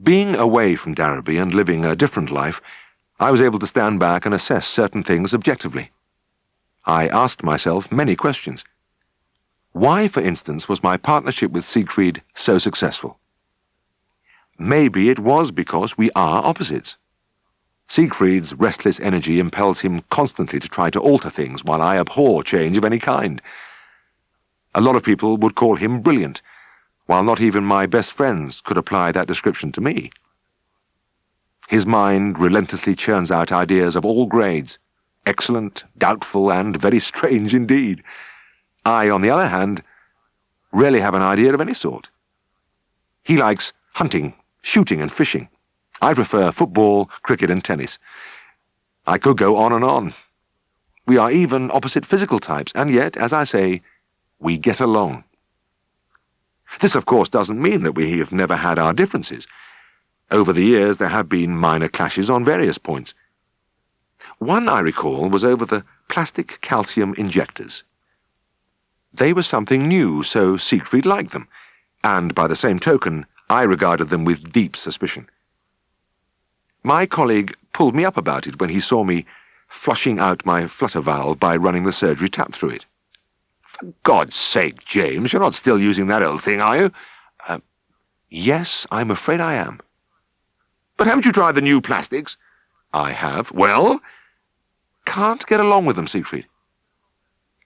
Being away from Darrowby and living a different life, I was able to stand back and assess certain things objectively. I asked myself many questions. Why, for instance, was my partnership with Siegfried so successful? Maybe it was because we are opposites. Siegfried's restless energy impels him constantly to try to alter things, while I abhor change of any kind. A lot of people would call him brilliant, while not even my best friends could apply that description to me. His mind relentlessly churns out ideas of all grades, excellent, doubtful, and very strange indeed. I, on the other hand, rarely have an idea of any sort. He likes hunting, shooting, and fishing. I prefer football, cricket, and tennis. I could go on and on. We are even opposite physical types, and yet, as I say, we get along. This, of course, doesn't mean that we have never had our differences. Over the years, there have been minor clashes on various points. One, I recall, was over the plastic calcium injectors. They were something new, so Siegfried liked them, and by the same token, I regarded them with deep suspicion. My colleague pulled me up about it when he saw me flushing out my flutter valve by running the surgery tap through it. "For God's sake, James, you're not still using that old thing, are you?" Yes, I'm afraid I am." "But haven't you tried the new plastics?" "I have." "Well?" "Can't get along with them, Siegfried."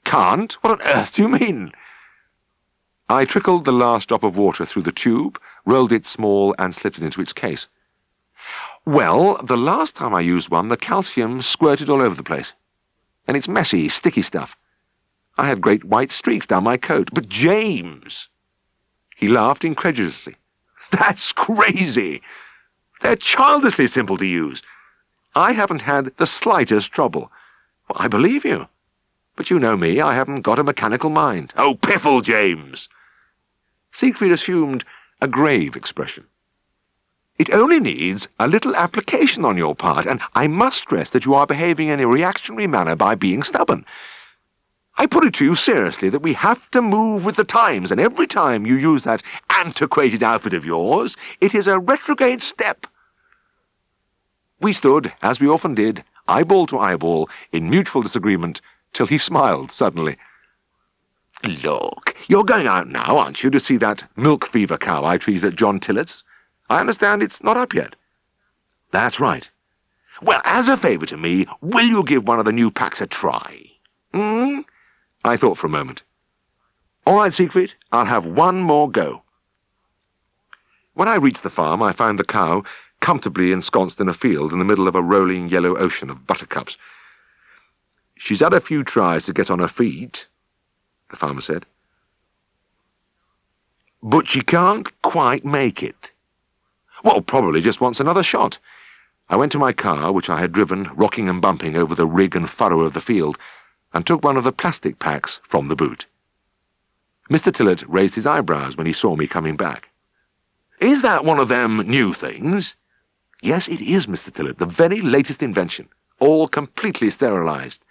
"Can't? What on earth do you mean?" I trickled the last drop of water through the tube, rolled it small, and slipped it into its case. "Well, the last time I used one, the calcium squirted all over the place. And it's messy, sticky stuff. I had great white streaks down my coat. But James!" He laughed incredulously. "That's crazy! They're childishly simple to use. I haven't had the slightest trouble." "Well, I believe you. But you know me, I haven't got a mechanical mind." "Oh, piffle, James!" Siegfried assumed a grave expression. "It only needs a little application on your part, and I must stress that you are behaving in a reactionary manner by being stubborn. I put it to you seriously that we have to move with the times, and every time you use that antiquated outfit of yours, it is a retrograde step." We stood, as we often did, eyeball to eyeball, in mutual disagreement, till he smiled suddenly. "Look, you're going out now, aren't you, to see that milk fever cow I treated at John Tillet's? I understand it's not up yet." "That's right." "Well, as a favour to me, will you give one of the new packs a try?" I thought for a moment. "All right, Siegfried, I'll have one more go." When I reached the farm, I found the cow comfortably ensconced in a field in the middle of a rolling yellow ocean of buttercups. "She's had a few tries to get on her feet," the farmer said. "But she can't quite make it." "Well, probably just wants another shot." I went to my car, which I had driven, rocking and bumping over the rig and furrow of the field, and took one of the plastic packs from the boot. Mr. Tillett raised his eyebrows when he saw me coming back. "Is that one of them new things?" "Yes, it is, Mr. Tillett, the very latest invention, all completely sterilized."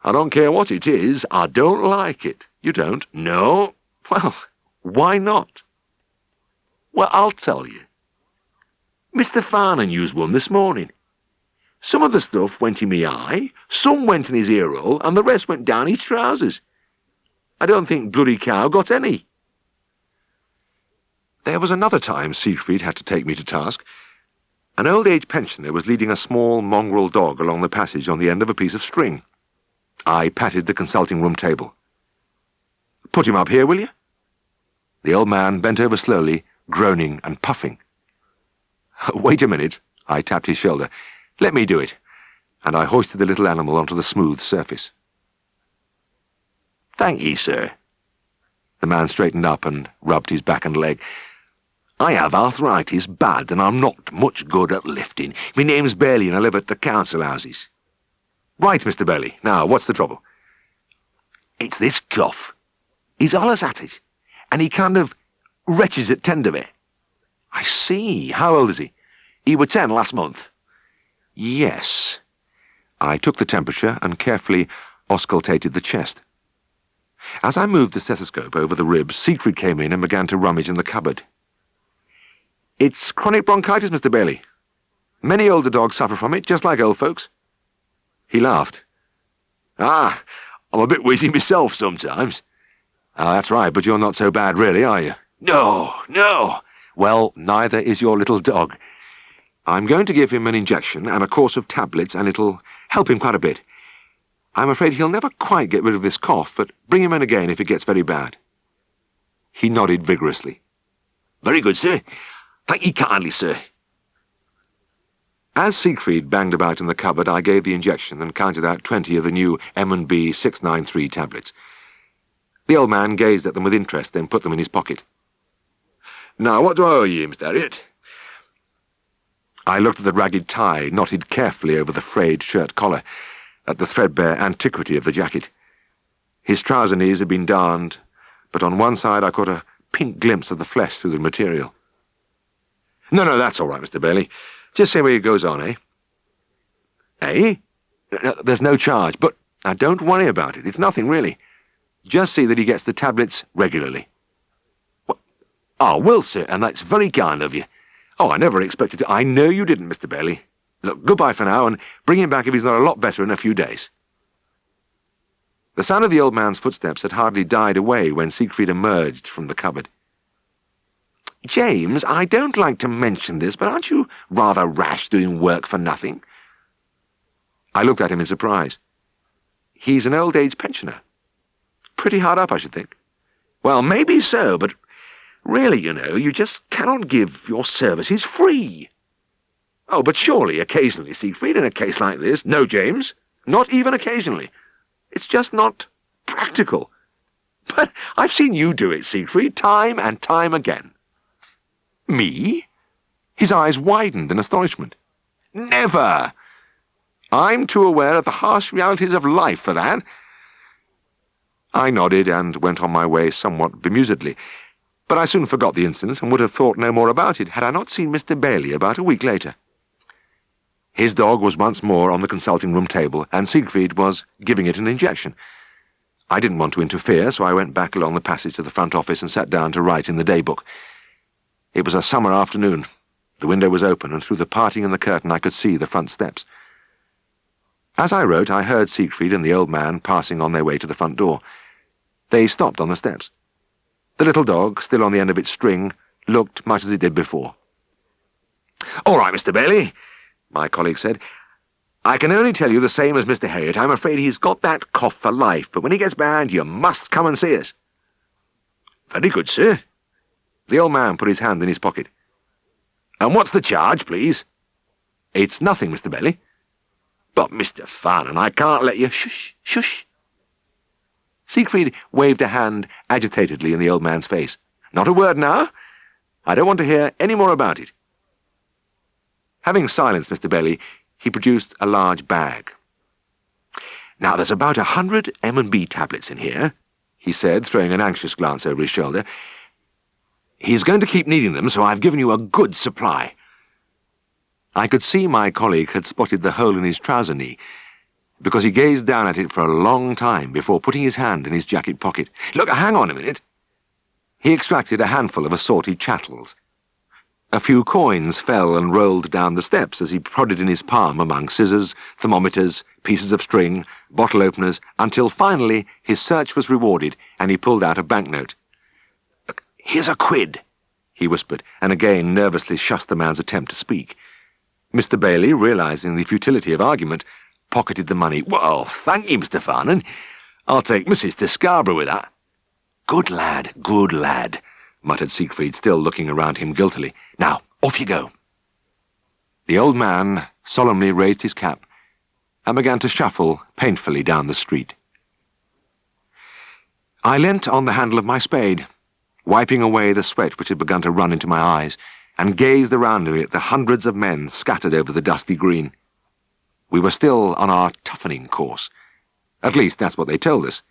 "I don't care what it is, I don't like it." "You don't?" "No." "Well, why not?" "Well, I'll tell you. Mr. Farnan used one this morning. Some of the stuff went in me eye, some went in his ear hole, and the rest went down his trousers. I don't think bloody cow got any." There was another time Siegfried had to take me to task. An old-age pensioner was leading a small mongrel dog along the passage on the end of a piece of string. I patted the consulting-room table. "Put him up here, will you?" The old man bent over slowly, groaning and puffing. "Wait a minute," I tapped his shoulder. "Let me do it," and I hoisted the little animal onto the smooth surface. "Thank ye, sir." The man straightened up and rubbed his back and leg. "I have arthritis bad, and I'm not much good at lifting. My name's Bailey, and I live at the council houses." "Right, Mr. Bailey. Now, what's the trouble?" "It's this cough. He's allus at it, and he kind of retches at tend of it." "I see. How old is he?" "He were 10 last month." "Yes." I took the temperature and carefully auscultated the chest. As I moved the stethoscope over the ribs, Siegfried came in and began to rummage in the cupboard. It's chronic bronchitis, Mr. Bailey. Many older dogs suffer from it, just like old folks. He laughed. Ah, I'm a bit wheezy myself sometimes. Ah, that's right, but you're not so bad really, are you? No, no. Well, neither is your little dog. I'm going to give him an injection and a course of tablets, and it'll help him quite a bit. I'm afraid he'll never quite get rid of this cough, but bring him in again if it gets very bad. He nodded vigorously. Very good, sir. Thank you kindly, sir. As Siegfried banged about in the cupboard, I gave the injection and counted out 20 of the new M&B 693 tablets. The old man gazed at them with interest, then put them in his pocket. Now, what do I owe you, Mr. Harriet? I looked at the ragged tie knotted carefully over the frayed shirt collar, at the threadbare antiquity of the jacket. His trouser knees had been darned, but on one side I caught a pink glimpse of the flesh through the material. No, that's all right, Mr. Bailey. Just say where it goes on, eh? Eh? No, there's no charge, but now don't worry about it. It's nothing, really. Just see that he gets the tablets regularly. What? Oh, will, sir, and that's very kind of you. Oh, I never expected to. I know you didn't, Mr. Bailey. Look, goodbye for now, and bring him back if he's not a lot better in a few days. The sound of the old man's footsteps had hardly died away when Siegfried emerged from the cupboard. James, I don't like to mention this, but aren't you rather rash doing work for nothing? I looked at him in surprise. He's an old-age pensioner. Pretty hard up, I should think. Well, maybe so, but really, you know, you just cannot give your services free. Oh, but surely, occasionally, Siegfried, in a case like this. No, James, not even occasionally. It's just not practical. But I've seen you do it, Siegfried, time and time again. Me? His eyes widened in astonishment. Never! I'm too aware of the harsh realities of life for that. I nodded and went on my way somewhat bemusedly, but I soon forgot the incident and would have thought no more about it had I not seen Mr. Bailey about a week later. His dog was once more on the consulting room table, and Siegfried was giving it an injection. I didn't want to interfere, so I went back along the passage to the front office and sat down to write in the daybook. It was a summer afternoon. The window was open, and through the parting in the curtain I could see the front steps. As I wrote, I heard Siegfried and the old man passing on their way to the front door. They stopped on the steps. The little dog, still on the end of its string, looked much as it did before. "All right, Mr. Bailey," my colleague said. "I can only tell you the same as Mr. Harriet. I'm afraid he's got that cough for life, but when he gets bad, you must come and see us." "Very good, sir." The old man put his hand in his pocket. "And what's the charge, please?" "It's nothing, Mr. Bailey." "But, Mr. Farnan, I can't let you—" "Shush, shush." Siegfried waved a hand agitatedly in the old man's face. "Not a word now. I don't want to hear any more about it." Having silenced Mr. Bailey, he produced a large bag. "Now, there's about 100 M&B tablets in here," he said, throwing an anxious glance over his shoulder. "He's going to keep needing them, so I've given you a good supply." I could see my colleague had spotted the hole in his trouser knee, because he gazed down at it for a long time before putting his hand in his jacket pocket. "Look, hang on a minute." He extracted a handful of assorted chattels. A few coins fell and rolled down the steps as he prodded in his palm among scissors, thermometers, pieces of string, bottle openers, until finally his search was rewarded and he pulled out a banknote. "Here's a quid," he whispered, and again nervously shushed the man's attempt to speak. Mr. Bailey, realizing the futility of argument, pocketed the money. "Well, thank you, Mr. Farnan. I'll take Mrs. to Scarborough with that." Good lad," muttered Siegfried, still looking around him guiltily. "Now, off you go." The old man solemnly raised his cap and began to shuffle painfully down the street. I leant on the handle of my spade, wiping away the sweat which had begun to run into my eyes, and gazed around me at the hundreds of men scattered over the dusty green. We were still on our toughening course. At least that's what they told us.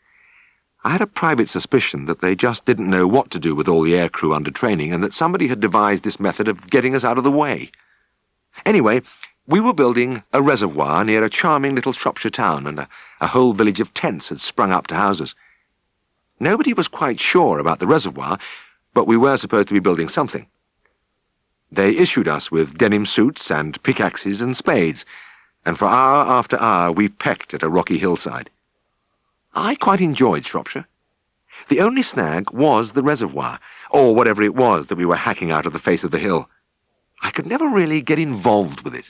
I had a private suspicion that they just didn't know what to do with all the aircrew under training, and that somebody had devised this method of getting us out of the way. Anyway, we were building a reservoir near a charming little Shropshire town, and a whole village of tents had sprung up to house us. Nobody was quite sure about the reservoir, but we were supposed to be building something. They issued us with denim suits and pickaxes and spades, and for hour after hour we pecked at a rocky hillside. I quite enjoyed Shropshire. The only snag was the reservoir, or whatever it was that we were hacking out of the face of the hill. I could never really get involved with it.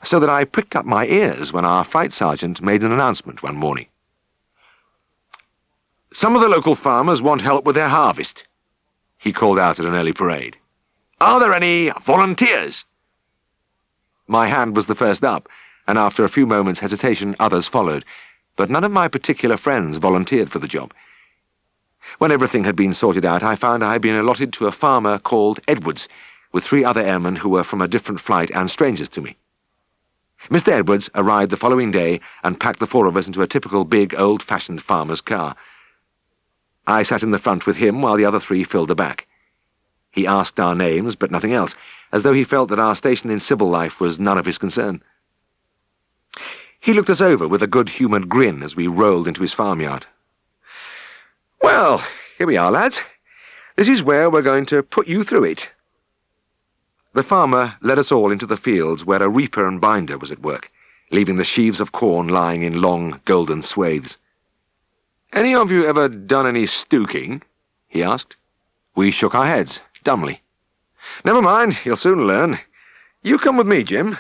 So that I pricked up my ears when our flight sergeant made an announcement one morning. "Some of the local farmers want help with their harvest," he called out at an early parade. "Are there any volunteers?" My hand was the first up, and after a few moments' hesitation others followed, but none of my particular friends volunteered for the job. When everything had been sorted out, I found I had been allotted to a farmer called Edwards, with 3 other airmen who were from a different flight and strangers to me. Mr. Edwards arrived the following day and packed the 4 of us into a typical big, old-fashioned farmer's car. I sat in the front with him while the other 3 filled the back. He asked our names, but nothing else, as though he felt that our station in civil life was none of his concern. He looked us over with a good-humoured grin as we rolled into his farmyard. "Well, here we are, lads. This is where we're going to put you through it." The farmer led us all into the fields where a reaper and binder was at work, leaving the sheaves of corn lying in long, golden swathes. "Any of you ever done any stooking?" he asked. We shook our heads, dumbly. "Never mind, you'll soon learn. You come with me, Jim."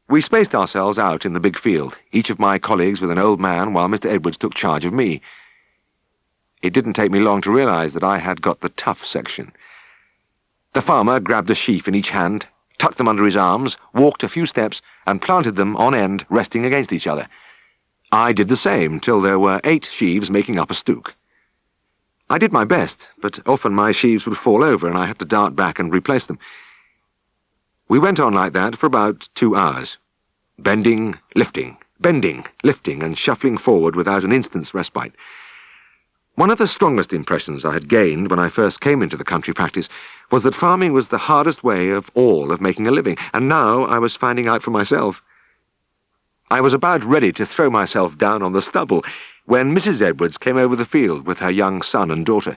We spaced ourselves out in the big field, each of my colleagues with an old man, while Mr. Edwards took charge of me. It didn't take me long to realize that I had got the tough section. The farmer grabbed a sheaf in each hand, tucked them under his arms, walked a few steps, and planted them on end, resting against each other. I did the same, till there were 8 sheaves making up a stook. I did my best, but often my sheaves would fall over and I had to dart back and replace them. We went on like that for about 2 hours, bending, lifting, and shuffling forward without an instant's respite. One of the strongest impressions I had gained when I first came into the country practice was that farming was the hardest way of all of making a living, and now I was finding out for myself. I was about ready to throw myself down on the stubble when Mrs. Edwards came over the field with her young son and daughter.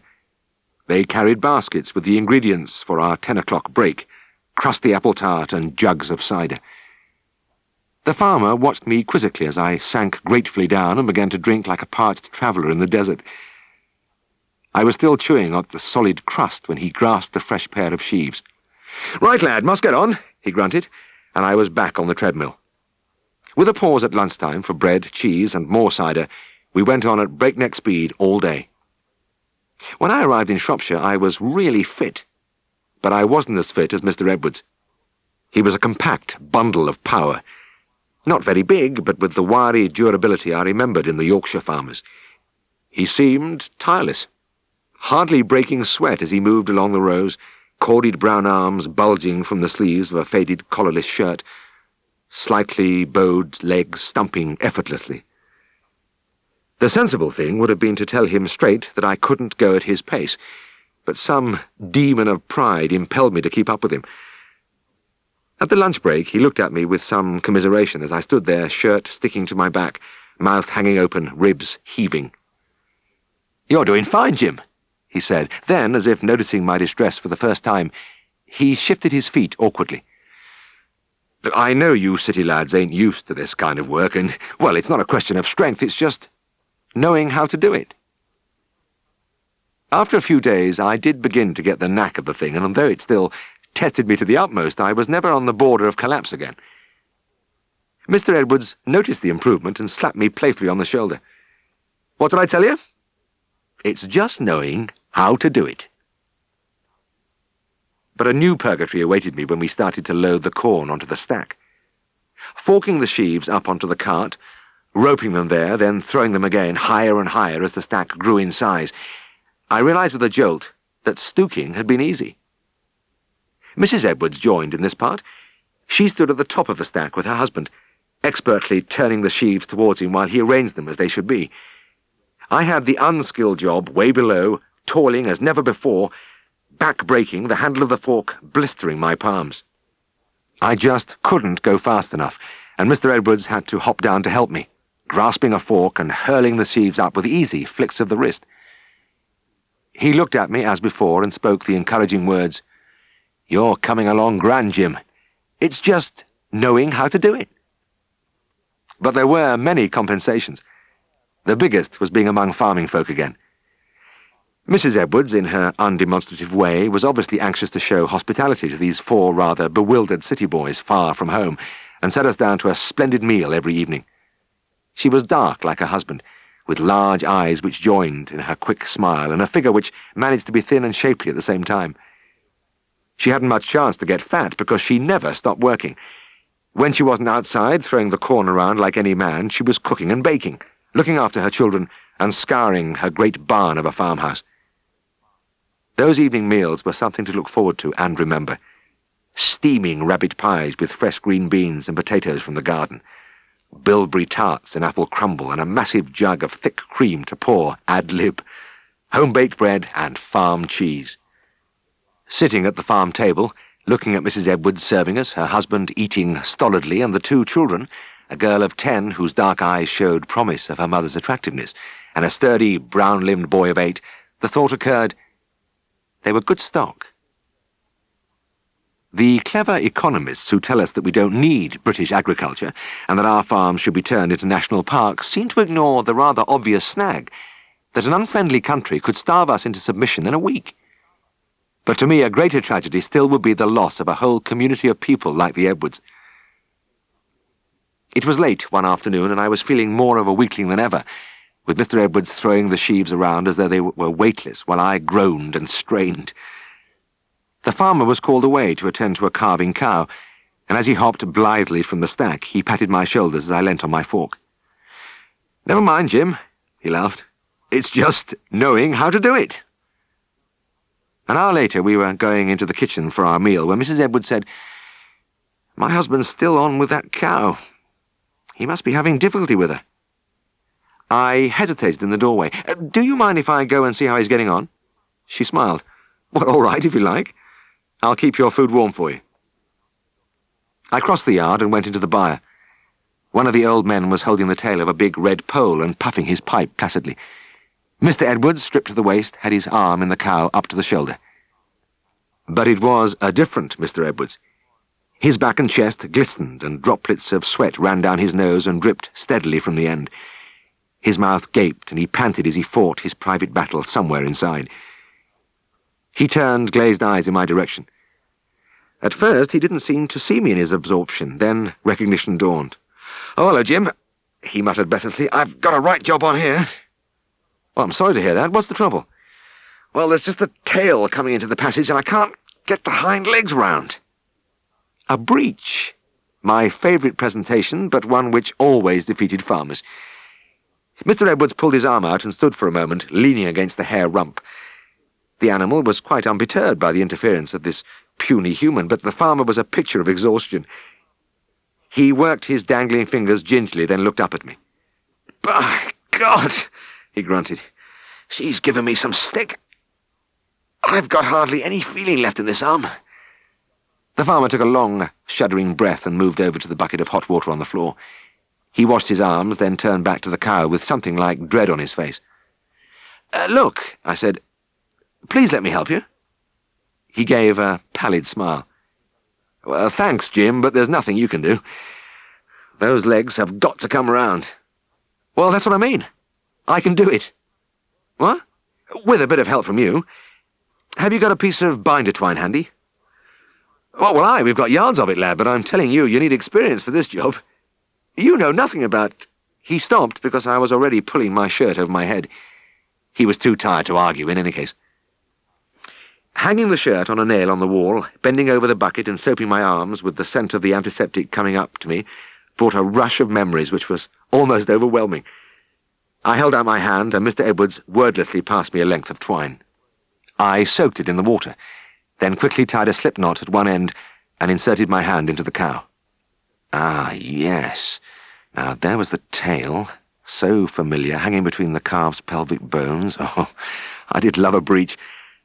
They carried baskets with the ingredients for our 10 o'clock break, crusty apple tart and jugs of cider. The farmer watched me quizzically as I sank gratefully down and began to drink like a parched traveller in the desert. I was still chewing on the solid crust when he grasped a fresh pair of sheaves. "Right, lad, must get on," he grunted, and I was back on the treadmill. With a pause at lunchtime for bread, cheese, and more cider, we went on at breakneck speed all day. When I arrived in Shropshire, I was really fit, but I wasn't as fit as Mr. Edwards. He was a compact bundle of power. Not very big, but with the wiry durability I remembered in the Yorkshire farmers. He seemed tireless, hardly breaking sweat as he moved along the rows, corded brown arms bulging from the sleeves of a faded collarless shirt, slightly bowed legs stumping effortlessly. The sensible thing would have been to tell him straight that I couldn't go at his pace, but some demon of pride impelled me to keep up with him. At the lunch break, he looked at me with some commiseration as I stood there, shirt sticking to my back, mouth hanging open, ribs heaving. "You're doing fine, Jim," he said. Then, as if noticing my distress for the first time, he shifted his feet awkwardly. "Look, I know you city lads ain't used to this kind of work, and, well, it's not a question of strength, it's just knowing how to do it." After a few days, I did begin to get the knack of the thing, and although it still tested me to the utmost, I was never on the border of collapse again. Mr. Edwards noticed the improvement and slapped me playfully on the shoulder. "What did I tell you? It's just knowing how to do it." But a new purgatory awaited me when we started to load the corn onto the stack. Forking the sheaves up onto the cart, roping them there, then throwing them again higher and higher as the stack grew in size, I realized with a jolt that stooking had been easy. Mrs. Edwards joined in this part. She stood at the top of the stack with her husband, expertly turning the sheaves towards him while he arranged them as they should be. I had the unskilled job way below, toiling as never before, back-breaking, the handle of the fork blistering my palms. I just couldn't go fast enough, and Mr. Edwards had to hop down to help me, grasping a fork and hurling the sheaves up with easy flicks of the wrist. He looked at me as before and spoke the encouraging words, "You're coming along grand, Jim. It's just knowing how to do it." But there were many compensations. The biggest was being among farming folk again. Mrs. Edwards, in her undemonstrative way, was obviously anxious to show hospitality to these 4 rather bewildered city boys far from home, and set us down to a splendid meal every evening. She was dark like her husband, with large eyes which joined in her quick smile, and a figure which managed to be thin and shapely at the same time. She hadn't much chance to get fat, because she never stopped working. When she wasn't outside throwing the corn around like any man, she was cooking and baking, looking after her children, and scouring her great barn of a farmhouse. Those evening meals were something to look forward to and remember. Steaming rabbit pies with fresh green beans and potatoes from the garden, bilberry tarts and apple crumble, and a massive jug of thick cream to pour ad lib, home-baked bread and farm cheese. Sitting at the farm table, looking at Mrs. Edwards serving us, her husband eating stolidly, and the 2 children, a girl of 10 whose dark eyes showed promise of her mother's attractiveness, and a sturdy, brown-limbed boy of 8, the thought occurred, they were good stock. The clever economists who tell us that we don't need British agriculture and that our farms should be turned into national parks seem to ignore the rather obvious snag that an unfriendly country could starve us into submission in a week. But to me, a greater tragedy still would be the loss of a whole community of people like the Edwards. It was late one afternoon, and I was feeling more of a weakling than ever, with Mr. Edwards throwing the sheaves around as though they were weightless, while I groaned and strained. The farmer was called away to attend to a calving cow, and as he hopped blithely from the stack, he patted my shoulders as I leant on my fork. "Never mind, Jim," he laughed. "It's just knowing how to do it." An hour later, we were going into the kitchen for our meal when Mrs. Edwards said, "My husband's still on with that cow. He must be having difficulty with her." I hesitated in the doorway. "Do you mind if I go and see how he's getting on?" She smiled. "Well, all right, if you like. I'll keep your food warm for you." I crossed the yard and went into the byre. One of the old men was holding the tail of a big red pole and puffing his pipe placidly. Mr. Edwards, stripped to the waist, had his arm in the cow up to the shoulder. But it was a different Mr. Edwards. His back and chest glistened, and droplets of sweat ran down his nose and dripped steadily from the end. His mouth gaped, and he panted as he fought his private battle somewhere inside. He turned glazed eyes in my direction. At first, he didn't seem to see me in his absorption. Then recognition dawned. "Oh, hello, Jim," he muttered breathlessly. "I've got a right job on here." "Well, I'm sorry to hear that. What's the trouble?" "Well, there's just a tail coming into the passage, and I can't get the hind legs round." A breech. My favourite presentation, but one which always defeated farmers. Mr. Edwards pulled his arm out and stood for a moment, leaning against the hare rump. The animal was quite unperturbed by the interference of this puny human, but the farmer was a picture of exhaustion. He worked his dangling fingers gingerly, then looked up at me. "By God!" he grunted. "She's given me some stick. I've got hardly any feeling left in this arm." The farmer took a long, shuddering breath and moved over to the bucket of hot water on the floor. He washed his arms, then turned back to the cow with something like dread on his face. "Look," I said, "please let me help you." He gave a pallid smile. "Well, thanks, Jim, but there's nothing you can do. Those legs have got to come round." "Well, that's what I mean. I can do it." "What?" "With a bit of help from you. Have you got a piece of binder twine handy?" "Oh, well, we've got yards of it, lad, but I'm telling you, you need experience for this job. You know nothing about—" He stopped because I was already pulling my shirt over my head. He was too tired to argue in any case. Hanging the shirt on a nail on the wall, bending over the bucket and soaping my arms with the scent of the antiseptic coming up to me, brought a rush of memories which was almost overwhelming. I held out my hand, and Mr. Edwards wordlessly passed me a length of twine. I soaked it in the water, then quickly tied a slip knot at one end and inserted my hand into the cow. Ah, yes. Now, there was the tail, so familiar, hanging between the calf's pelvic bones. Oh, I did love a breech,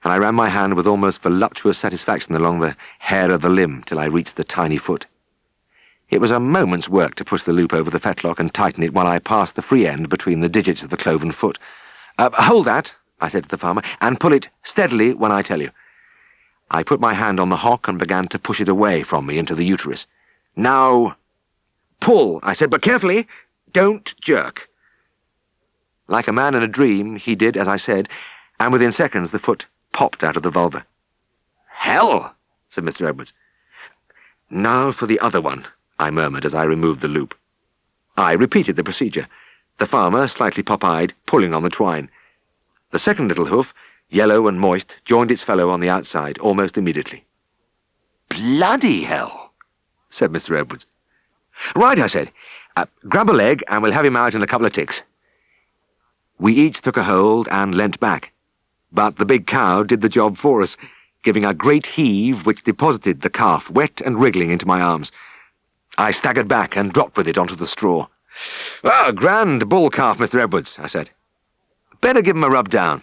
and I ran my hand with almost voluptuous satisfaction along the hair of the limb till I reached the tiny foot. It was a moment's work to push the loop over the fetlock and tighten it while I passed the free end between the digits of the cloven foot. "Hold that," I said to the farmer, "and pull it steadily when I tell you." I put my hand on the hock and began to push it away from me into the uterus. "Now, pull," I said, "but carefully. Don't jerk." Like a man in a dream, he did as I said, and within seconds the foot popped out of the vulva. "Hell," said Mr. Edwards. "Now for the other one," I murmured as I removed the loop. I repeated the procedure, the farmer, slightly pop-eyed, pulling on the twine. The second little hoof, yellow and moist, joined its fellow on the outside almost immediately. "Bloody hell," said Mr. Edwards. "Right," I said. "Grab a leg and we'll have him out in a couple of ticks." We each took a hold and leant back, but the big cow did the job for us, giving a great heave which deposited the calf wet and wriggling into my arms. I staggered back and dropped with it onto the straw. "Ah, grand bull calf, Mr. Edwards," I said. "Better give him a rub down."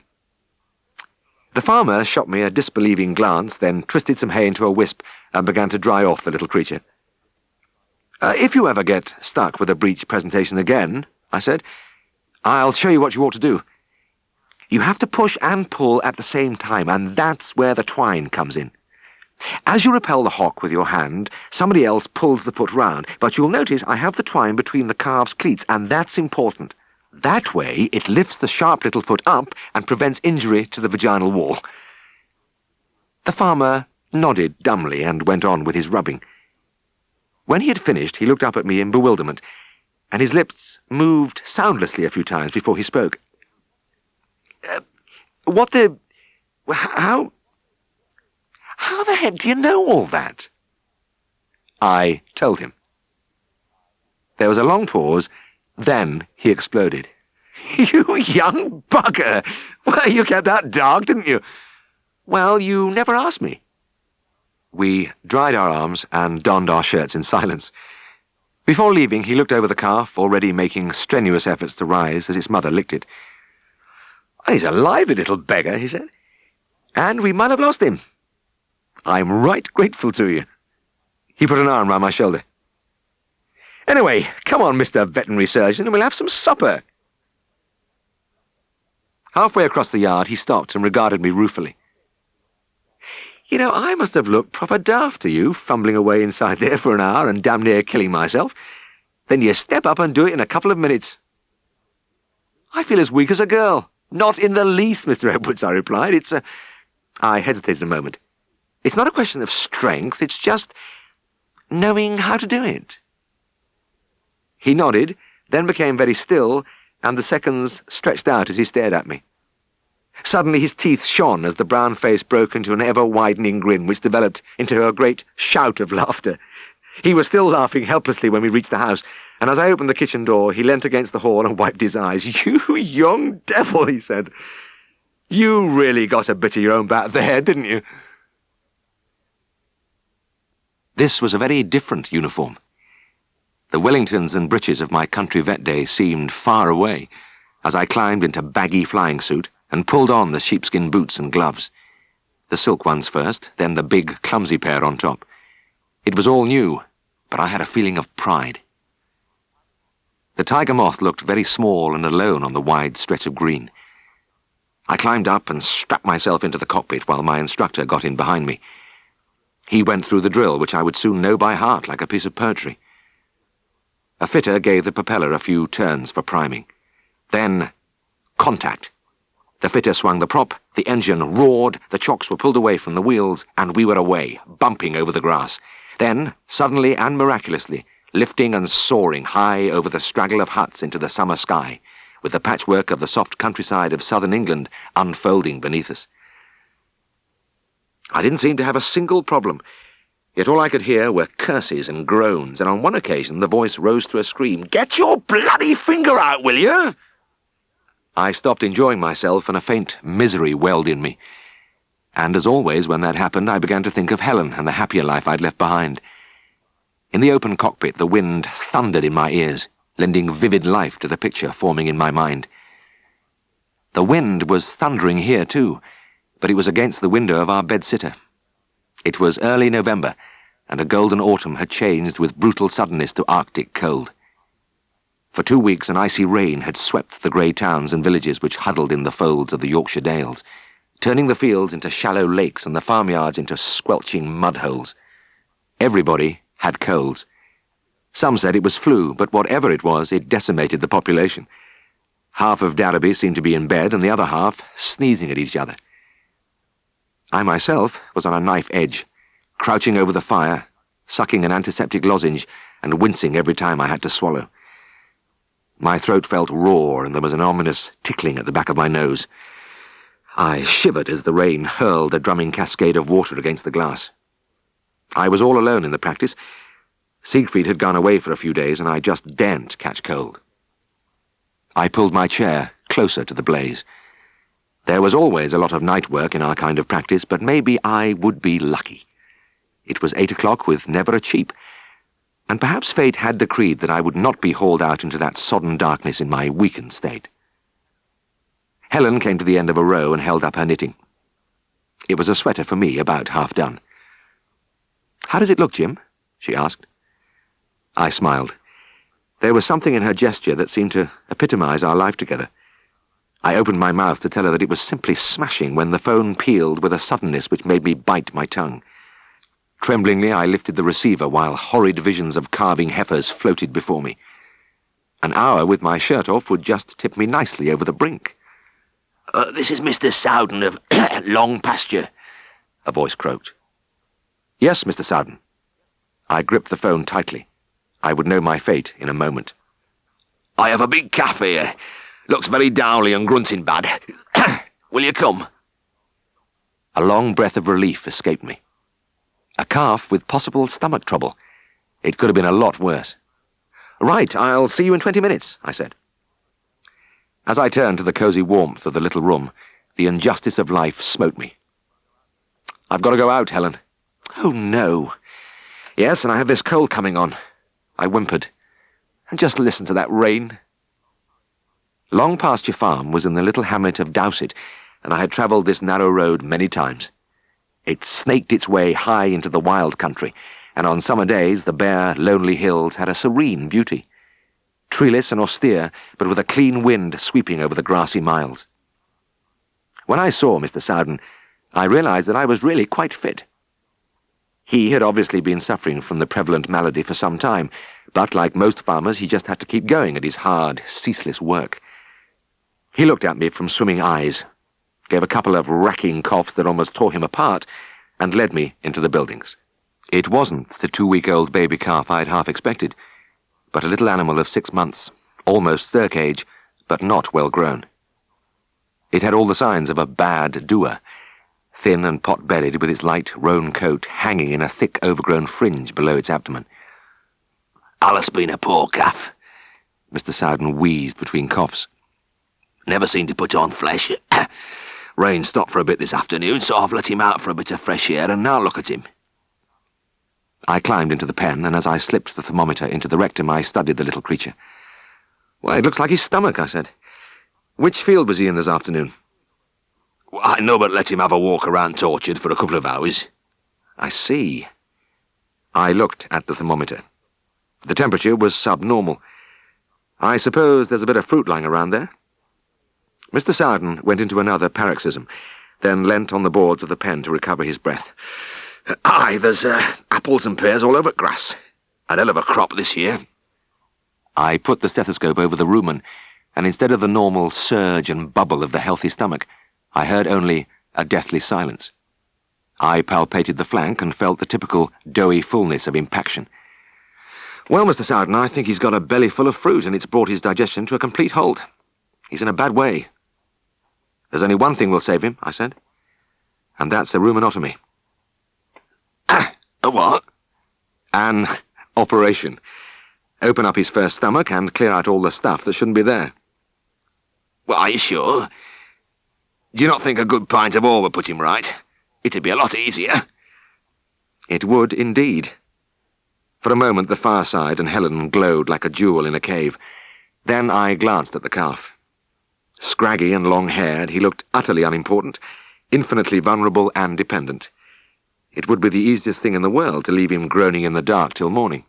The farmer shot me a disbelieving glance, then twisted some hay into a wisp and began to dry off the little creature. "If you ever get stuck with a breech presentation again," I said, "I'll show you what you ought to do. You have to push and pull at the same time, and that's where the twine comes in. As you repel the hock with your hand, somebody else pulls the foot round, but you'll notice I have the twine between the calf's cleats, and that's important. That way it lifts the sharp little foot up and prevents injury to the vaginal wall." The farmer nodded dumbly and went on with his rubbing. When he had finished, he looked up at me in bewilderment, and his lips moved soundlessly a few times before he spoke. How the heck do you know all that?" I told him. There was a long pause, then he exploded. "You young bugger! Well, you kept that dark, didn't you?" "Well, you never asked me." We dried our arms and donned our shirts in silence. Before leaving, he looked over the calf, already making strenuous efforts to rise as its mother licked it. "He's a lively little beggar," he said. "And we might have lost him. I'm right grateful to you." He put an arm round my shoulder. "Anyway, come on, Mr. Veterinary Surgeon, and we'll have some supper." Halfway across the yard, he stopped and regarded me ruefully. "You know, I must have looked proper daft to you, fumbling away inside there for an hour and damn near killing myself. Then you step up and do it in a couple of minutes." "I feel as weak as a girl." "Not in the least, Mr. Edwards," I replied. I hesitated a moment. "It's not a question of strength, it's just knowing how to do it." He nodded, then became very still, and the seconds stretched out as he stared at me. Suddenly his teeth shone as the brown face broke into an ever-widening grin which developed into a great shout of laughter. He was still laughing helplessly when we reached the house, and as I opened the kitchen door, he leant against the horn and wiped his eyes. "You young devil," he said. "You really got a bit of your own back there, didn't you?" This was a very different uniform. The Wellingtons and breeches of my country vet days seemed far away as I climbed into baggy flying suit and pulled on the sheepskin boots and gloves. The silk ones first, then the big, clumsy pair on top. It was all new, but I had a feeling of pride. The tiger moth looked very small and alone on the wide stretch of green. I climbed up and strapped myself into the cockpit while my instructor got in behind me. He went through the drill, which I would soon know by heart like a piece of poetry. A fitter gave the propeller a few turns for priming. Then, contact. The fitter swung the prop, the engine roared, the chocks were pulled away from the wheels, and we were away, bumping over the grass. Then, suddenly and miraculously, lifting and soaring high over the straggle of huts into the summer sky, with the patchwork of the soft countryside of southern England unfolding beneath us. I didn't seem to have a single problem, yet all I could hear were curses and groans, and on one occasion the voice rose to a scream. "Get your bloody finger out, will you?" I stopped enjoying myself, and a faint misery welled in me. And as always, when that happened, I began to think of Helen and the happier life I'd left behind. In the open cockpit, the wind thundered in my ears, lending vivid life to the picture forming in my mind. The wind was thundering here too, but it was against the window of our bed-sitter. It was early November, and a golden autumn had changed with brutal suddenness to Arctic cold. For 2 weeks an icy rain had swept the grey towns and villages which huddled in the folds of the Yorkshire Dales, turning the fields into shallow lakes and the farmyards into squelching mud holes. Everybody had colds. Some said it was flu, but whatever it was, it decimated the population. Half of Darrowby seemed to be in bed, and the other half sneezing at each other. I myself was on a knife edge, crouching over the fire, sucking an antiseptic lozenge and wincing every time I had to swallow. My throat felt raw, and there was an ominous tickling at the back of my nose. I shivered as the rain hurled a drumming cascade of water against the glass. I was all alone in the practice. Siegfried had gone away for a few days, and I just daren't catch cold. I pulled my chair closer to the blaze. There was always a lot of night work in our kind of practice, but maybe I would be lucky. It was 8 o'clock with never a cheep, and perhaps fate had decreed that I would not be hauled out into that sodden darkness in my weakened state. Helen came to the end of a row and held up her knitting. It was a sweater for me, about half done. "How does it look, Jim?" she asked. I smiled. There was something in her gesture that seemed to epitomize our life together. I opened my mouth to tell her that it was simply smashing when the phone pealed with a suddenness which made me bite my tongue. Tremblingly, I lifted the receiver while horrid visions of carving heifers floated before me. An hour with my shirt off would just tip me nicely over the brink. "This is Mr. Sowden of Long Pasture," a voice croaked. "Yes, Mr. Sowden." I gripped the phone tightly. I would know my fate in a moment. "I have a big calf here. Looks very dowly and grunting bad. Will you come?" A long breath of relief escaped me. A calf with possible stomach trouble. It could have been a lot worse. "Right, I'll see you in 20 minutes, I said. As I turned to the cosy warmth of the little room, the injustice of life smote me. "I've got to go out, Helen." "Oh, no." "Yes, and I have this cold coming on," I whimpered. "And just listen to that rain." Long Pasture Farm was in the little hamlet of Dowsett, and I had travelled this narrow road many times. It snaked its way high into the wild country, and on summer days the bare, lonely hills had a serene beauty. Treeless and austere, but with a clean wind sweeping over the grassy miles. When I saw Mr. Sowden, I realized that I was really quite fit. He had obviously been suffering from the prevalent malady for some time, but like most farmers, he just had to keep going at his hard, ceaseless work. He looked at me from swimming eyes, gave a couple of racking coughs that almost tore him apart, and led me into the buildings. It wasn't the 2-week-old baby calf I'd half expected, but a little animal of 6 months, almost Thirk age, but not well grown. It had all the signs of a bad doer, thin and pot-bellied with its light roan coat hanging in a thick overgrown fringe below its abdomen. "Alice been a poor calf," Mr. Sowden wheezed between coughs. "Never seemed to put on flesh. Rain stopped for a bit this afternoon, so I've let him out for a bit of fresh air, and now look at him." I climbed into the pen, and as I slipped the thermometer into the rectum, I studied the little creature. "Why, it looks like his stomach," I said. "Which field was he in this afternoon?" "Well, I know but let him have a walk around Tortured for a couple of hours." "I see." I looked at the thermometer. The temperature was subnormal. "I suppose there's a bit of fruit lying around there?" Mr. Sowden went into another paroxysm, then leant on the boards of the pen to recover his breath. "Aye, there's apples and pears all over grass. A hell of a crop this year." I put the stethoscope over the rumen, and instead of the normal surge and bubble of the healthy stomach, I heard only a deathly silence. I palpated the flank and felt the typical doughy fullness of impaction. "Well, Mr. Sowden, I think he's got a belly full of fruit, and it's brought his digestion to a complete halt. He's in a bad way." "There's only one thing will save him," I said, "and that's a ruminotomy." "A what?" "An operation. Open up his first stomach and clear out all the stuff that shouldn't be there." "Well, are you sure? Do you not think a good pint of oil would put him right? It'd be a lot easier." It would, indeed. For a moment the fireside and Helen glowed like a jewel in a cave. Then I glanced at the calf. Scraggy and long-haired, he looked utterly unimportant, infinitely vulnerable and dependent. It would be the easiest thing in the world to leave him groaning in the dark till morning.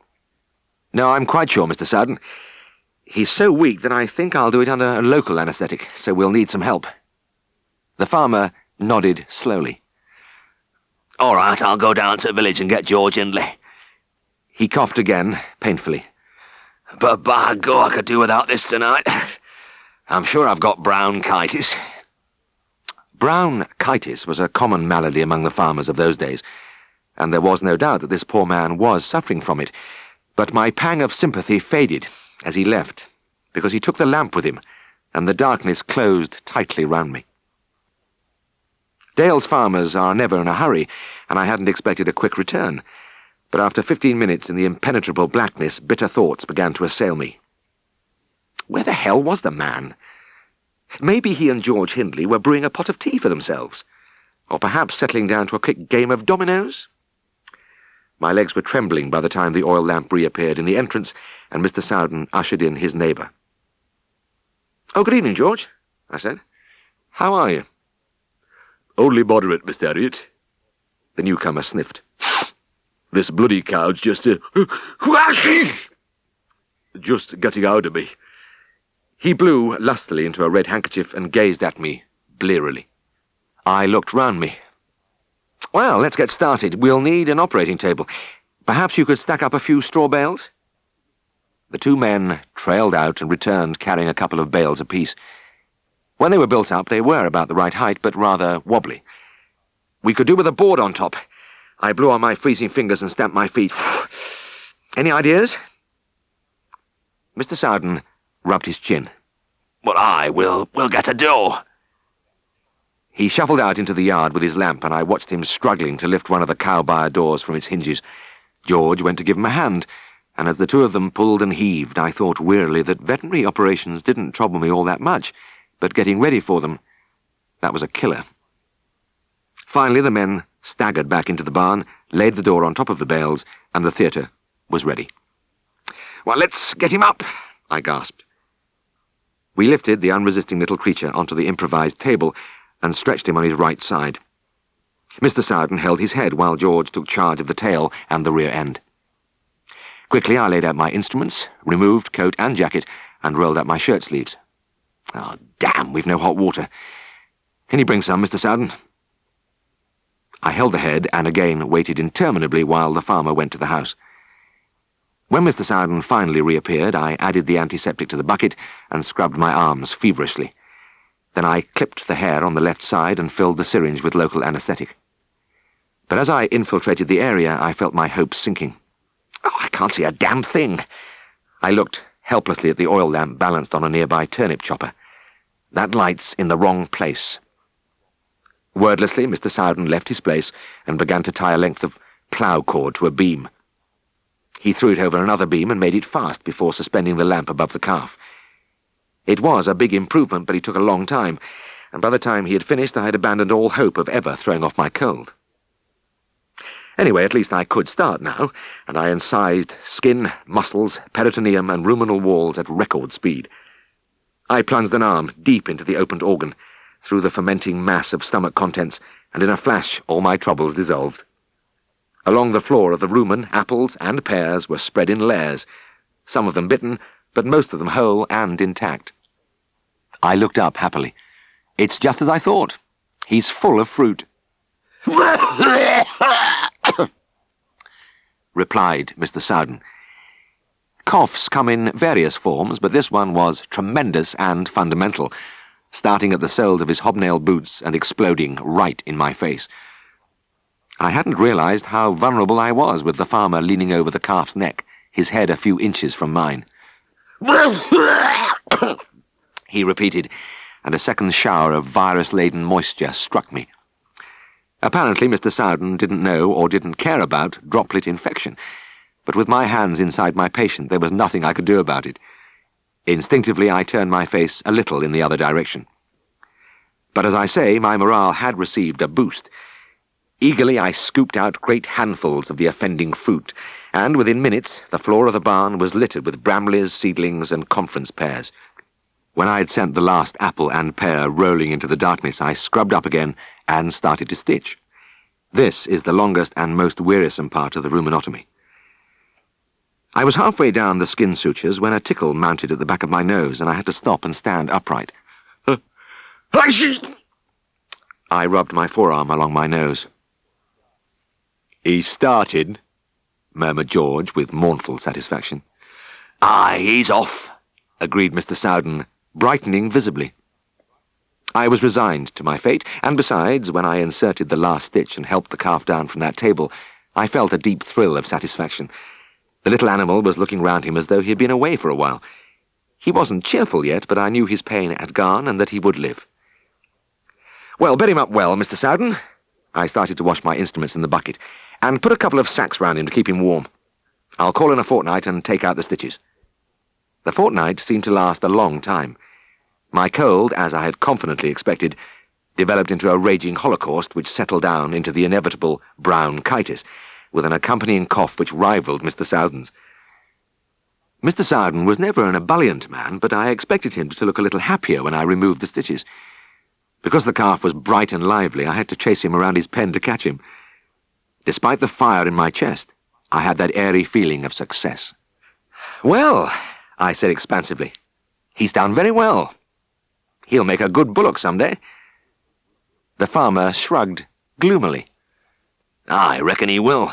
"No, I'm quite sure, Mr. Sowden. He's so weak that I think I'll do it under a local anaesthetic, so we'll need some help." The farmer nodded slowly. "All right, I'll go down to the village and get George Hindley." He coughed again, painfully. "But by God, I could do without this tonight. I'm sure I've got bronchitis." Bronchitis was a common malady among the farmers of those days, and there was no doubt that this poor man was suffering from it. But my pang of sympathy faded as he left, because he took the lamp with him, and the darkness closed tightly round me. Dale's farmers are never in a hurry, and I hadn't expected a quick return. But after 15 minutes in the impenetrable blackness, bitter thoughts began to assail me. Where the hell was the man? Maybe he and George Hindley were brewing a pot of tea for themselves, or perhaps settling down to a quick game of dominoes. My legs were trembling by the time the oil lamp reappeared in the entrance, and Mr. Sowden ushered in his neighbour. "Oh, good evening, George," I said. "How are you?" "Only moderate, Mr. Harriet." The newcomer sniffed. "This bloody cow's just just getting out of me." He blew lustily into a red handkerchief and gazed at me blearily. I looked round me. "Well, let's get started. We'll need an operating table. Perhaps you could stack up a few straw bales?" The two men trailed out and returned carrying a couple of bales apiece. When they were built up, they were about the right height, but rather wobbly. "We could do with a board on top." I blew on my freezing fingers and stamped my feet. "Any ideas?" Mr. Sowden rubbed his chin. "Well, we'll get a door." He shuffled out into the yard with his lamp, and I watched him struggling to lift one of the cow-byre doors from its hinges. George went to give him a hand, and as the two of them pulled and heaved, I thought wearily that veterinary operations didn't trouble me all that much, but getting ready for them, that was a killer. Finally, the men staggered back into the barn, laid the door on top of the bales, and the theatre was ready. "Well, let's get him up," I gasped. We lifted the unresisting little creature onto the improvised table and stretched him on his right side. Mr. Sowden held his head while George took charge of the tail and the rear end. Quickly I laid out my instruments, removed coat and jacket, and rolled up my shirt sleeves. "Oh, damn, we've no hot water. Can you bring some, Mr. Sowden?" I held the head and again waited interminably while the farmer went to the house. When Mr. Sowden finally reappeared, I added the antiseptic to the bucket and scrubbed my arms feverishly. Then I clipped the hair on the left side and filled the syringe with local anesthetic. But as I infiltrated the area, I felt my hopes sinking. "Oh, I can't see a damn thing." I looked helplessly at the oil lamp balanced on a nearby turnip chopper. "That light's in the wrong place." Wordlessly, Mr. Sowden left his place and began to tie a length of plough cord to a beam. He threw it over another beam and made it fast before suspending the lamp above the calf. It was a big improvement, but it took a long time, and by the time he had finished I had abandoned all hope of ever throwing off my cold. Anyway, at least I could start now, and I incised skin, muscles, peritoneum, and ruminal walls at record speed. I plunged an arm deep into the opened organ, through the fermenting mass of stomach contents, and in a flash all my troubles dissolved. Along the floor of the rumen, apples and pears were spread in layers, some of them bitten, but most of them whole and intact. I looked up happily. "It's just as I thought. He's full of fruit," replied Mr. Sowden. Coughs come in various forms, but this one was tremendous and fundamental, starting at the soles of his hobnail boots and exploding right in my face. I hadn't realized how vulnerable I was with the farmer leaning over the calf's neck, his head a few inches from mine. He repeated, and a second shower of virus-laden moisture struck me. Apparently Mr. Sowden didn't know or didn't care about droplet infection, but with my hands inside my patient there was nothing I could do about it. Instinctively I turned my face a little in the other direction. But as I say, my morale had received a boost. Eagerly I scooped out great handfuls of the offending fruit, and within minutes the floor of the barn was littered with bramleys, seedlings, and conference pears. When I had sent the last apple and pear rolling into the darkness, I scrubbed up again and started to stitch. This is the longest and most wearisome part of the ruminotomy. I was halfway down the skin sutures when a tickle mounted at the back of my nose, and I had to stop and stand upright. I rubbed my forearm along my nose. He started, murmured George with mournful satisfaction. Aye, he's off, Agreed Mr. Sowden, brightening visibly. I was resigned to my fate, and besides, when I inserted the last stitch and helped the calf down from that table, I felt a deep thrill of satisfaction. The little animal was looking round him as though he had been away for a while. He wasn't cheerful yet, but I knew his pain had gone and that he would live. Well, bed him up well, Mr. Sowden. I started to wash my instruments in the bucket, and put a couple of sacks round him to keep him warm. I'll call in a fortnight and take out the stitches. The fortnight seemed to last a long time. My cold, as I had confidently expected, developed into a raging holocaust which settled down into the inevitable bronchitis, with an accompanying cough which rivaled Mr. Sowden's. Mr. Sowden was never an ebullient man, but I expected him to look a little happier when I removed the stitches. Because the calf was bright and lively, I had to chase him around his pen to catch him. Despite the fire in my chest, I had that airy feeling of success. "Well," I said expansively, "he's done very well. He'll make a good bullock some day." The farmer shrugged gloomily. I reckon he will.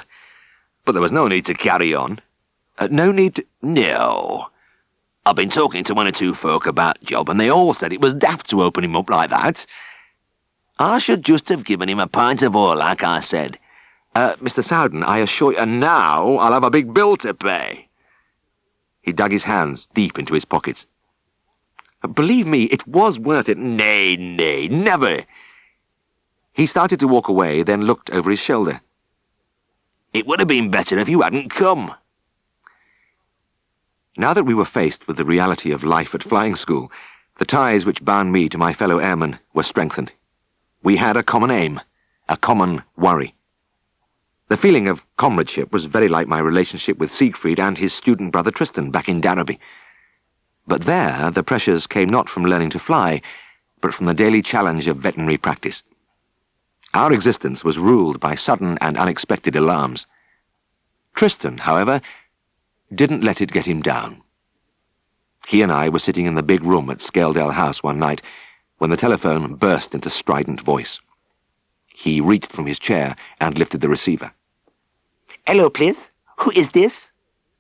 But there was no need to carry on. No need to... No. I've been talking to one or two folk about the job, and they all said it was daft to open him up like that. I should just have given him a pint of oil, like I said. Mr. Sowden, I assure you... And now I'll have a big bill to pay. He dug his hands deep into his pockets. "Believe me, it was worth it." Nay, never. He started to walk away, then looked over his shoulder. It would have been better if you hadn't come. Now that we were faced with the reality of life at flying school, the ties which bound me to my fellow airmen were strengthened. We had a common aim, a common worry. The feeling of comradeship was very like my relationship with Siegfried and his student brother Tristan back in Darrowby. But there, the pressures came not from learning to fly, but from the daily challenge of veterinary practice. Our existence was ruled by sudden and unexpected alarms. Tristan, however, didn't let it get him down. He and I were sitting in the big room at Scaledale House one night when the telephone burst into strident voice. He reached from his chair and lifted the receiver. "Hello, please. Who is this?"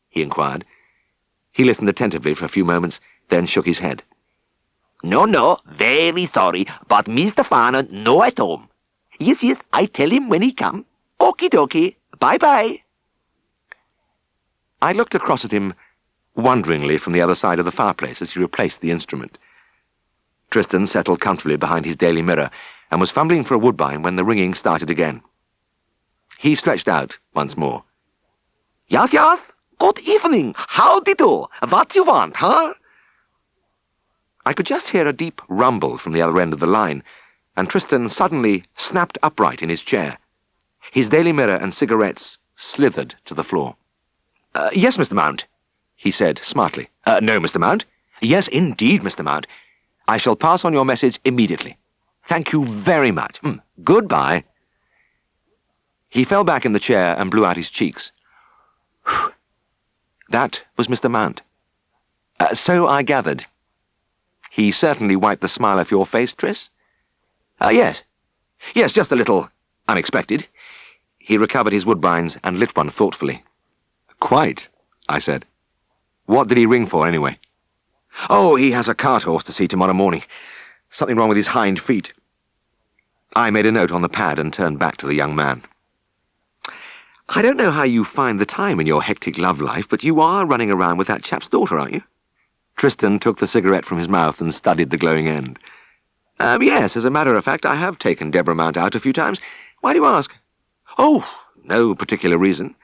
he inquired. He listened attentively for a few moments, then shook his head. No, very sorry, but Mr. Farner no at home. Yes, I tell him when he come. Okie dokie, bye-bye." I looked across at him wonderingly from the other side of the fireplace as he replaced the instrument. Tristan settled comfortably behind his daily mirror and was fumbling for a woodbine when the ringing started again. He stretched out once more. Yes, good evening. How do? What you want, huh? I could just hear a deep rumble from the other end of the line, and Tristan suddenly snapped upright in his chair. His daily mirror and cigarettes slithered to the floor. "Yes, Mr. Mount," he said smartly. "No, Mr. Mount. Yes, indeed, Mr. Mount. I shall pass on your message immediately. Thank you very much. Goodbye." He fell back in the chair and blew out his cheeks. Whew. That was Mr. Mount. So I gathered. He certainly wiped the smile off your face, Tris? Yes. Yes, just a little unexpected. He recovered his woodbines and lit one thoughtfully. "Quite," I said. "What did he ring for, anyway?" "Oh, he has a cart horse to see tomorrow morning. Something wrong with his hind feet." I made a note on the pad and turned back to the young man. "I don't know how you find the time in your hectic love life, but you are running around with that chap's daughter, aren't you?" Tristan took the cigarette from his mouth and studied the glowing end. Yes, as a matter of fact, I have taken Deborah Mount out a few times. Why do you ask?" "Oh, no particular reason.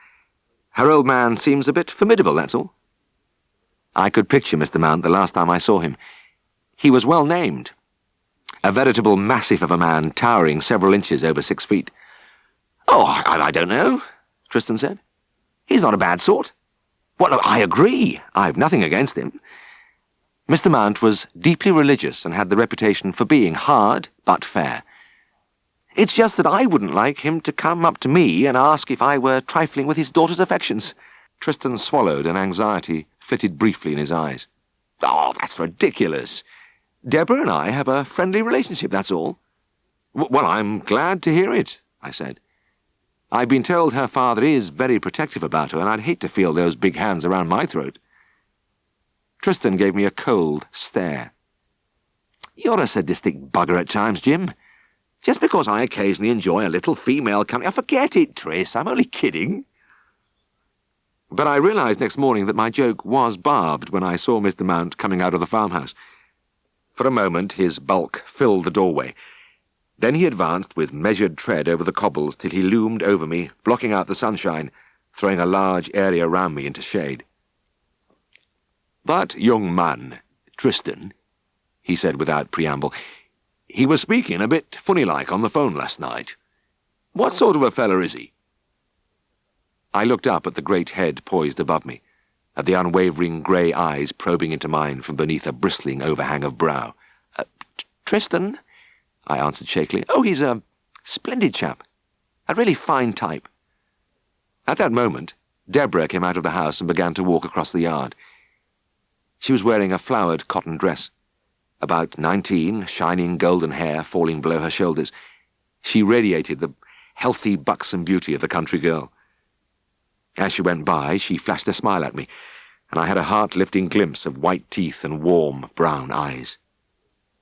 Her old man seems a bit formidable, that's all." I could picture Mr. Mount the last time I saw him. He was well named. A veritable massif of a man, towering several inches over 6 feet. "Oh, I don't know," Tristan said. "He's not a bad sort." "Well, I agree. I've nothing against him." Mr. Mount was deeply religious and had the reputation for being hard but fair. "It's just that I wouldn't like him to come up to me and ask if I were trifling with his daughter's affections." Tristan swallowed, and anxiety flitted briefly in his eyes. "Oh, that's ridiculous. Deborah and I have a friendly relationship, that's all." Well, I'm glad to hear it," I said. "I've been told her father is very protective about her, and I'd hate to feel those big hands around my throat." Tristan gave me a cold stare. "You're a sadistic bugger at times, Jim. Just because I occasionally enjoy a little female company—" "Oh, forget it, Tris, I'm only kidding." But I realised next morning that my joke was barbed when I saw Mr. Mount coming out of the farmhouse. For a moment his bulk filled the doorway. Then he advanced with measured tread over the cobbles till he loomed over me, blocking out the sunshine, throwing a large area round me into shade. "That young man, Tristan," he said without preamble, "he was speaking a bit funny-like on the phone last night. What sort of a fella is he?" I looked up at the great head poised above me, at the unwavering grey eyes probing into mine from beneath a bristling overhang of brow. "Tristan?" I answered shakily. "Oh, he's a splendid chap. A really fine type." At that moment, Deborah came out of the house and began to walk across the yard. She was wearing a flowered cotton dress. About 19, shining golden hair falling below her shoulders. She radiated the healthy, buxom beauty of the country girl. As she went by, she flashed a smile at me, and I had a heart-lifting glimpse of white teeth and warm, brown eyes.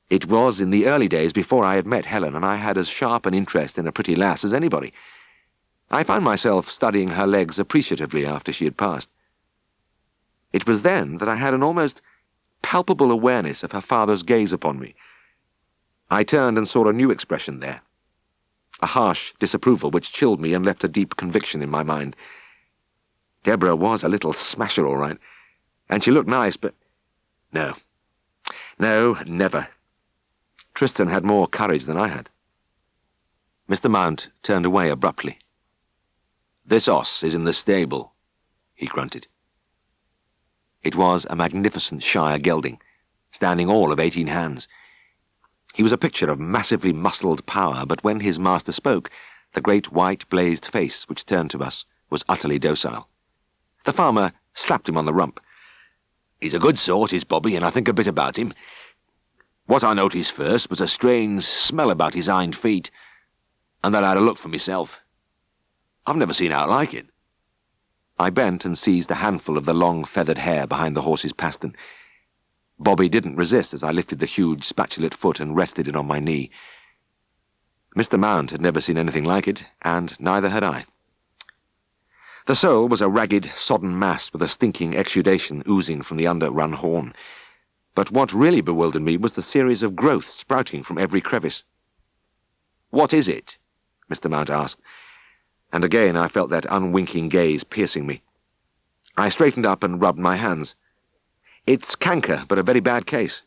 It was in the early days before I had met Helen, and I had as sharp an interest in a pretty lass as anybody. I found myself studying her legs appreciatively after she had passed. It was then that I had an almost palpable awareness of her father's gaze upon me. I turned and saw a new expression there, a harsh disapproval which chilled me and left a deep conviction in my mind. Deborah was a little smasher, all right, and she looked nice, but no, never. Tristan had more courage than I had. Mr. Mount turned away abruptly. "This oss is in the stable," he grunted. It was a magnificent Shire gelding, standing all of 18 hands. He was a picture of massively muscled power, but when his master spoke, the great white blazed face which turned to us was utterly docile. The farmer slapped him on the rump. "He's a good sort, is Bobby, and I think a bit about him. What I noticed first was a strange smell about his hind feet, and then I had a look for myself. I've never seen out like it." I bent and seized a handful of the long feathered hair behind the horse's pastern. Bobby didn't resist as I lifted the huge spatulate foot and rested it on my knee. Mr. Mount had never seen anything like it, and neither had I. The sole was a ragged, sodden mass with a stinking exudation oozing from the under-run horn. But what really bewildered me was the series of growths sprouting from every crevice. "What is it?" Mr. Mount asked, and again I felt that unwinking gaze piercing me. I straightened up and rubbed my hands. "It's canker, but a very bad case."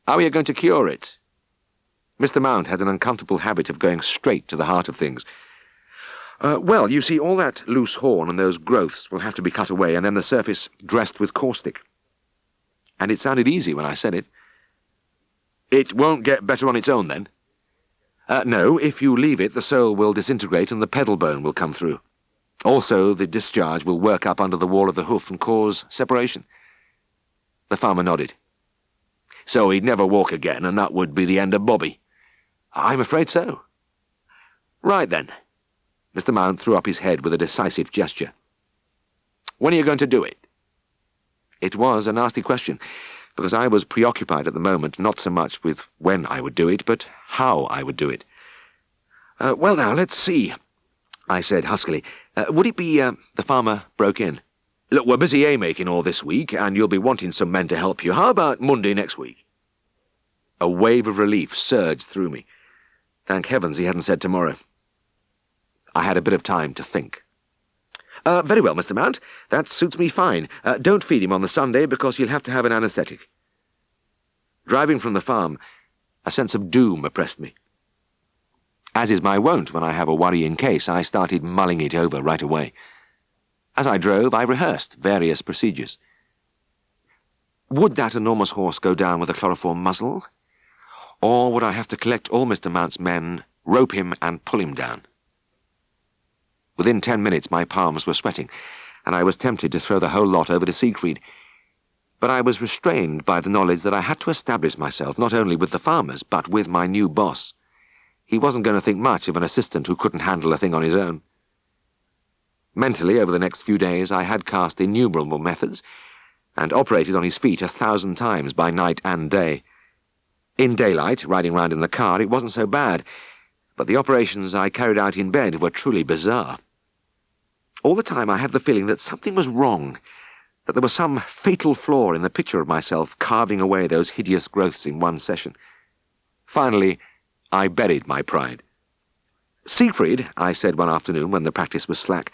"How are you going to cure it?" Mr. Mount had an uncomfortable habit of going straight to the heart of things. Well, you see, all that loose horn and those growths will have to be cut away, and then the surface dressed with caustic." And it sounded easy when I said it. "It won't get better on its own, then?" No, if you leave it, the sole will disintegrate and the pedal bone will come through. Also, the discharge will work up under the wall of the hoof and cause separation." The farmer nodded. "So he'd never walk again, and that would be the end of Bobby?" "I'm afraid so." "Right, then." Mr. Mount threw up his head with a decisive gesture. "When are you going to do it?" It was a nasty question, because I was preoccupied at the moment not so much with when I would do it, but how I would do it. "Well now, let's see," I said huskily. "Would it be—" The farmer broke in. "Look, we're busy haymaking all this week, and you'll be wanting some men to help you. How about Monday next week?" A wave of relief surged through me. Thank heavens he hadn't said tomorrow. I had a bit of time to think. Very well, Mr. Mount. That suits me fine. Don't feed him on the Sunday, because you'll have to have an anaesthetic." Driving from the farm, a sense of doom oppressed me. As is my wont when I have a worrying case, I started mulling it over right away. As I drove, I rehearsed various procedures. Would that enormous horse go down with a chloroform muzzle? Or would I have to collect all Mr. Mount's men, rope him, and pull him down? Within 10 minutes my palms were sweating, and I was tempted to throw the whole lot over to Siegfried. But I was restrained by the knowledge that I had to establish myself not only with the farmers, but with my new boss. he wasn't going to think much of an assistant who couldn't handle a thing on his own. Mentally, over the next few days, I had cast innumerable methods and operated on his feet 1,000 times by night and day. In daylight, riding round in the car, it wasn't so bad, but the operations I carried out in bed were truly bizarre. All the time I had the feeling that something was wrong, that there was some fatal flaw in the picture of myself carving away those hideous growths in one session. Finally, I buried my pride. "Siegfried," I said one afternoon when the practice was slack,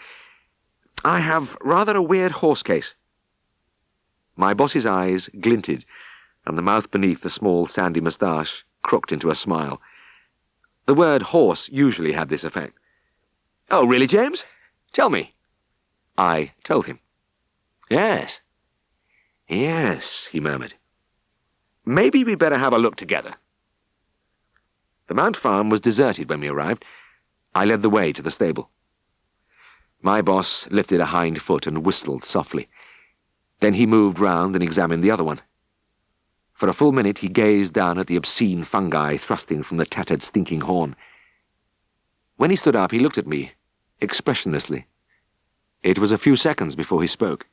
"I have rather a weird horse case." My boss's eyes glinted, and the mouth beneath the small sandy moustache crooked into a smile. The word horse usually had this effect. "Oh, really, James? Tell me." I told him. "Yes. Yes," he murmured. "Maybe we better have a look together." The Mount Farm was deserted when we arrived. I led the way to the stable. My boss lifted a hind foot and whistled softly. Then he moved round and examined the other one. For a full minute he gazed down at the obscene fungi thrusting from the tattered, stinking horn. When he stood up, he looked at me, expressionlessly. It was a few seconds before he spoke.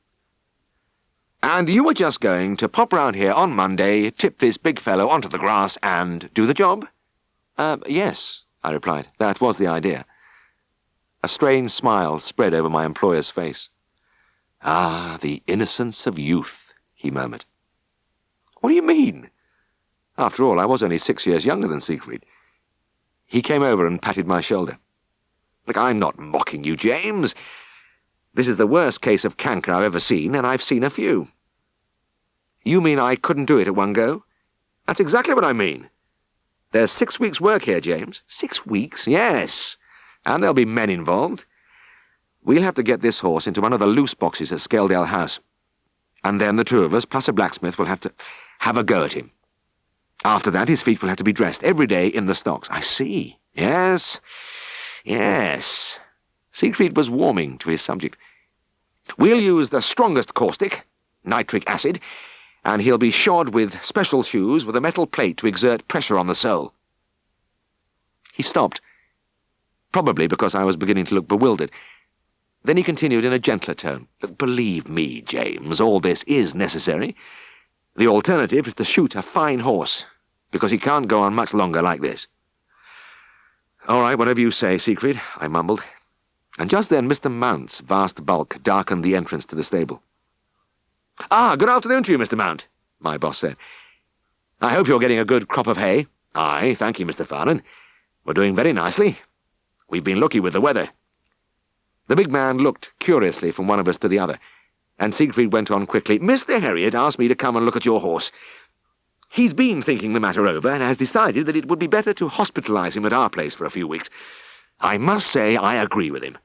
"And you were just going to pop round here on Monday, tip this big fellow onto the grass, and do the job?" Yes," I replied. "That was the idea." A strange smile spread over my employer's face. "Ah, the innocence of youth," he murmured. "What do you mean? After all, I was only 6 years younger than Siegfried." He came over and patted my shoulder. "Look, I'm not mocking you, James. This is the worst case of canker I've ever seen, and I've seen a few." "You mean I couldn't do it at one go?" "That's exactly what I mean. There's 6 weeks' work here, James." "6 weeks?" "Yes, and there'll be men involved. We'll have to get this horse into one of the loose boxes at Scaledale House. And then the two of us, plus a blacksmith, will have to have a go at him. After that, his feet will have to be dressed every day in the stocks." "I see. Yes. Yes." Siegfried was warming to his subject. "We'll use the strongest caustic, nitric acid, and he'll be shod with special shoes with a metal plate to exert pressure on the sole." He stopped, probably because I was beginning to look bewildered. Then he continued in a gentler tone. "Believe me, James, all this is necessary. The alternative is to shoot a fine horse, because he can't go on much longer like this." "All right, whatever you say, Siegfried," I mumbled. And just then Mr. Mount's vast bulk darkened the entrance to the stable. "Ah, good afternoon to you, Mr. Mount," my boss said. "I hope you're getting a good crop of hay." "Aye, thank you, Mr. Farnan. We're doing very nicely. We've been lucky with the weather." The big man looked curiously from one of us to the other, and Siegfried went on quickly. "Mr. Herriot asked me to come and look at your horse. He's been thinking the matter over and has decided that it would be better to hospitalize him at our place for a few weeks. I must say I agree with him.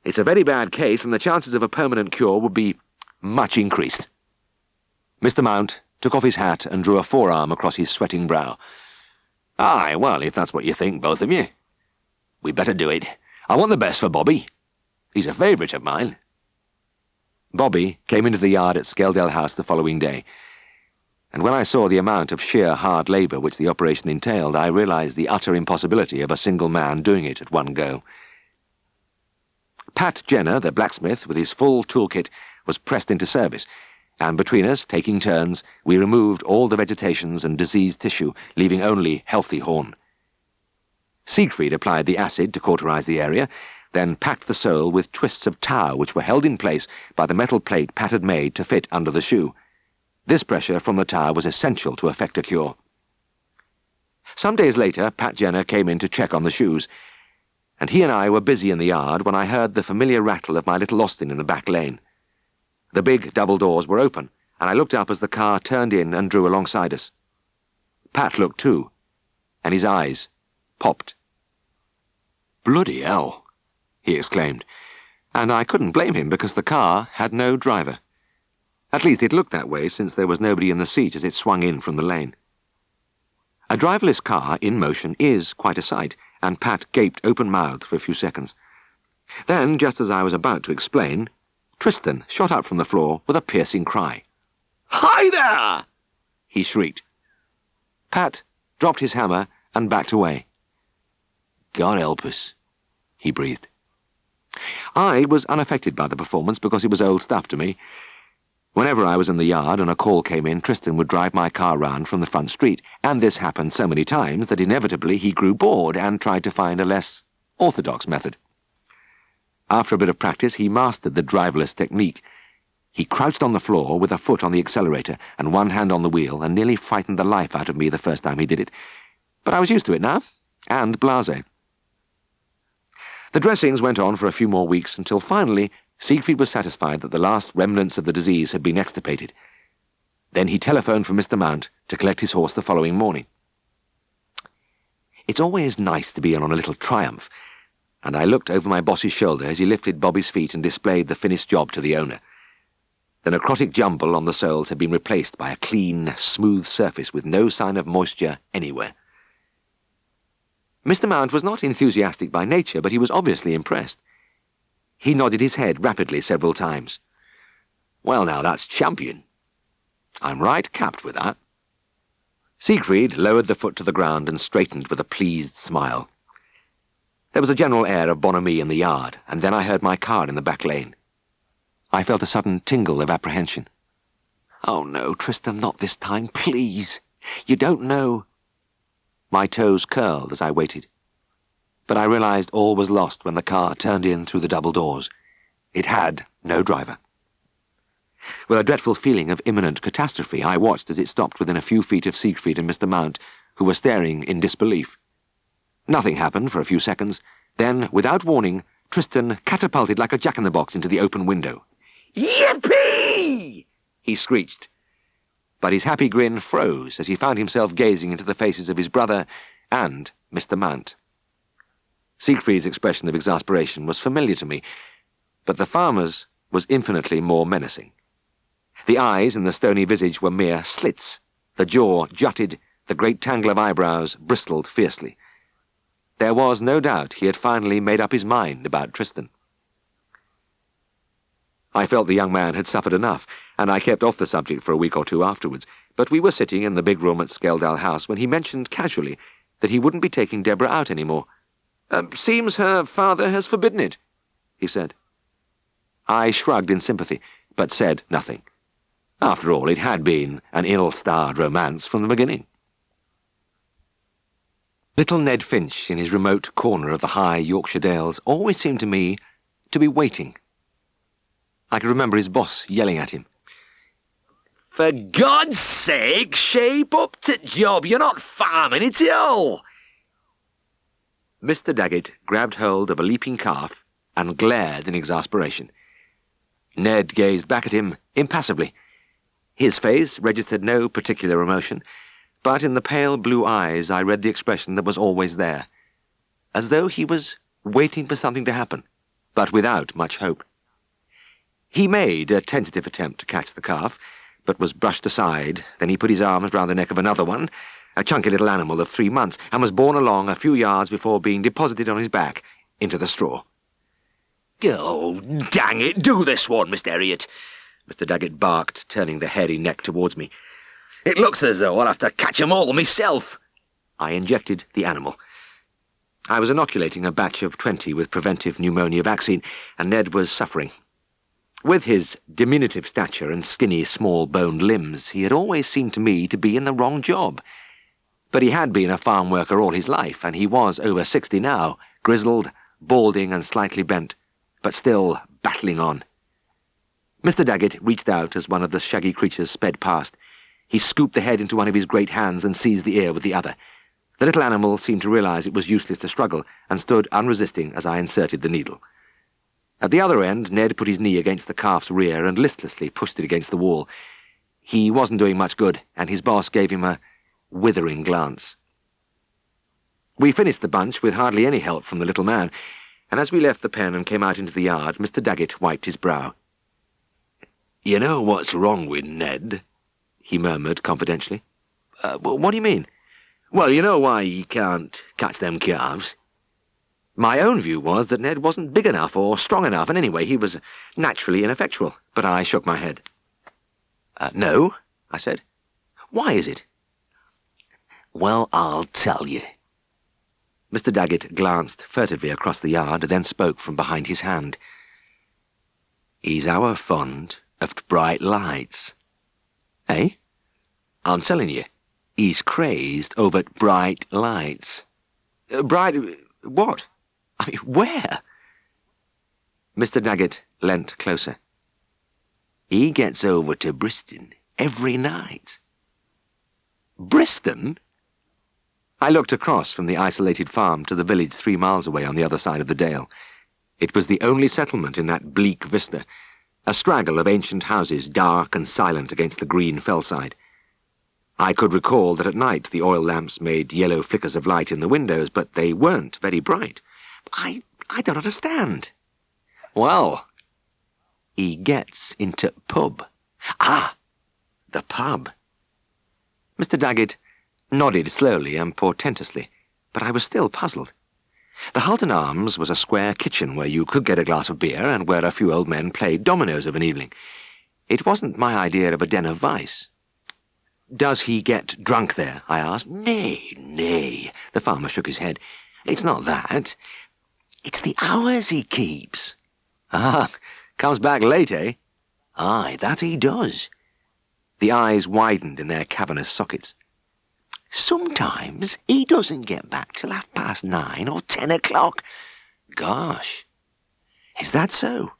It's a very bad case, and the chances of a permanent cure would be much increased." Mr. Mount took off his hat and drew a forearm across his sweating brow. "Aye, well, if that's what you think, both of you. We'd better do it. I want the best for Bobby. He's a favourite of mine." Bobby came into the yard at Scaledale House the following day, and when I saw the amount of sheer hard labour which the operation entailed, I realised the utter impossibility of a single man doing it at one go. Pat Jenner, the blacksmith, with his full toolkit, was pressed into service, and between us, taking turns, we removed all the vegetations and diseased tissue, leaving only healthy horn. Siegfried applied the acid to cauterize the area, then packed the sole with twists of tow which were held in place by the metal plate Pat had made to fit under the shoe. This pressure from the tow was essential to effect a cure. Some days later, Pat Jenner came in to check on the shoes, and he and I were busy in the yard when I heard the familiar rattle of my little Austin in the back lane. The big double doors were open, and I looked up as the car turned in and drew alongside us. Pat looked too, and his eyes popped. "Bloody hell!" he exclaimed, and I couldn't blame him because the car had no driver. At least it looked that way, since there was nobody in the seat as it swung in from the lane. A driverless car in motion is quite a sight, and Pat gaped open-mouthed for a few seconds. Then, just as I was about to explain, Tristan shot up from the floor with a piercing cry. "Hi there!" he shrieked. Pat dropped his hammer and backed away. God help us, he breathed. I was unaffected by the performance because it was old stuff to me. Whenever I was in the yard and a call came in, Tristan would drive my car round from the front street, and this happened so many times that inevitably he grew bored and tried to find a less orthodox method. After a bit of practice, he mastered the driverless technique. He crouched on the floor with a foot on the accelerator and one hand on the wheel and nearly frightened the life out of me the first time he did it. But I was used to it now, and blasé. The dressings went on for a few more weeks until finally Siegfried was satisfied that the last remnants of the disease had been extirpated. Then he telephoned for Mr. Mount to collect his horse the following morning. It's always nice to be in on a little triumph, and I looked over my boss's shoulder as he lifted Bobby's feet and displayed the finished job to the owner. The necrotic jumble on the soles had been replaced by a clean, smooth surface with no sign of moisture anywhere. Mr. Mount was not enthusiastic by nature, but he was obviously impressed. He nodded his head rapidly several times. Well, now, that's champion. I'm right capped with that. Siegfried lowered the foot to the ground and straightened with a pleased smile. There was a general air of bonhomie in the yard, and then I heard my car in the back lane. I felt a sudden tingle of apprehension. Oh no, Tristan, not this time, please. You don't know. My toes curled as I waited. But I realized all was lost when the car turned in through the double doors. It had no driver. With a dreadful feeling of imminent catastrophe, I watched as it stopped within a few feet of Siegfried and Mr. Mount, who were staring in disbelief. Nothing happened for a few seconds. Then, without warning, Tristan catapulted like a jack-in-the-box into the open window. Yippee! He screeched. But his happy grin froze as he found himself gazing into the faces of his brother and Mr. Mount. Siegfried's expression of exasperation was familiar to me, but the farmer's was infinitely more menacing. The eyes in the stony visage were mere slits. The jaw jutted, the great tangle of eyebrows bristled fiercely. There was no doubt he had finally made up his mind about Tristan. I felt the young man had suffered enough, and I kept off the subject for a week or two afterwards, but we were sitting in the big room at Skeldale House when he mentioned casually that he wouldn't be taking Deborah out any more. Seems her father has forbidden it, he said. I shrugged in sympathy, but said nothing. After all, it had been an ill-starred romance from the beginning. Little Ned Finch, in his remote corner of the high Yorkshire dales, always seemed to me to be waiting. I could remember his boss yelling at him. For God's sake, shape up to job. You're not farming, it's ill. Mr. Daggett grabbed hold of a leaping calf and glared in exasperation. Ned gazed back at him impassively. His face registered no particular emotion, but in the pale blue eyes I read the expression that was always there, as though he was waiting for something to happen, but without much hope. He made a tentative attempt to catch the calf, but was brushed aside. Then he put his arms round the neck of another one, a chunky little animal of 3 months, and was borne along a few yards before being deposited on his back into the straw. Oh, dang it, do this one, Mr. Elliot, Mr. Daggett barked, turning the hairy neck towards me. It looks as though I'll have to catch 'em all myself. I injected the animal. I was inoculating a batch of 20 with preventive pneumonia vaccine, and Ned was suffering. With his diminutive stature and skinny, small-boned limbs, he had always seemed to me to be in the wrong job. But he had been a farm worker all his life, and he was over 60 now, grizzled, balding and slightly bent, but still battling on. Mr. Daggett reached out as one of the shaggy creatures sped past. He scooped the head into one of his great hands and seized the ear with the other. The little animal seemed to realize it was useless to struggle, and stood unresisting as I inserted the needle. At the other end, Ned put his knee against the calf's rear and listlessly pushed it against the wall. He wasn't doing much good, and his boss gave him a withering glance. We finished the bunch with hardly any help from the little man, and as we left the pen and came out into the yard, Mr. Daggett wiped his brow. You know what's wrong with Ned? He murmured confidentially. What do you mean? Well, you know why he can't catch them calves? My own view was that Ned wasn't big enough or strong enough, and anyway, he was naturally ineffectual, but I shook my head. No, I said. Why is it? Well, I'll tell you. Mr. Daggett glanced furtively across the yard, then spoke from behind his hand. "He's our fond of bright lights." "Eh? I'm telling you, he's crazed over bright lights." "Bright... what? I mean, where?" Mr. Daggett leant closer. "He gets over to Bristol every night." "Bristol?" I looked across from the isolated farm to the village 3 miles away on the other side of the dale. It was the only settlement in that bleak vista, a straggle of ancient houses, dark and silent against the green fellside. I could recall that at night the oil lamps made yellow flickers of light in the windows, but they weren't very bright. I don't understand." "Well, he gets into pub." "Ah, the pub." Mr. Daggett nodded slowly and portentously, but I was still puzzled. The Halton Arms was a square kitchen where you could get a glass of beer and where a few old men played dominoes of an evening. It wasn't my idea of a den of vice. "Does he get drunk there?" I asked. Nay, the farmer shook his head. "It's not that. It's the hours he keeps." "Ah, comes back late, eh?" "Aye, that he does." The eyes widened in their cavernous sockets. "Sometimes he doesn't get back till 9:30 or 10 o'clock. "Gosh, is that so?"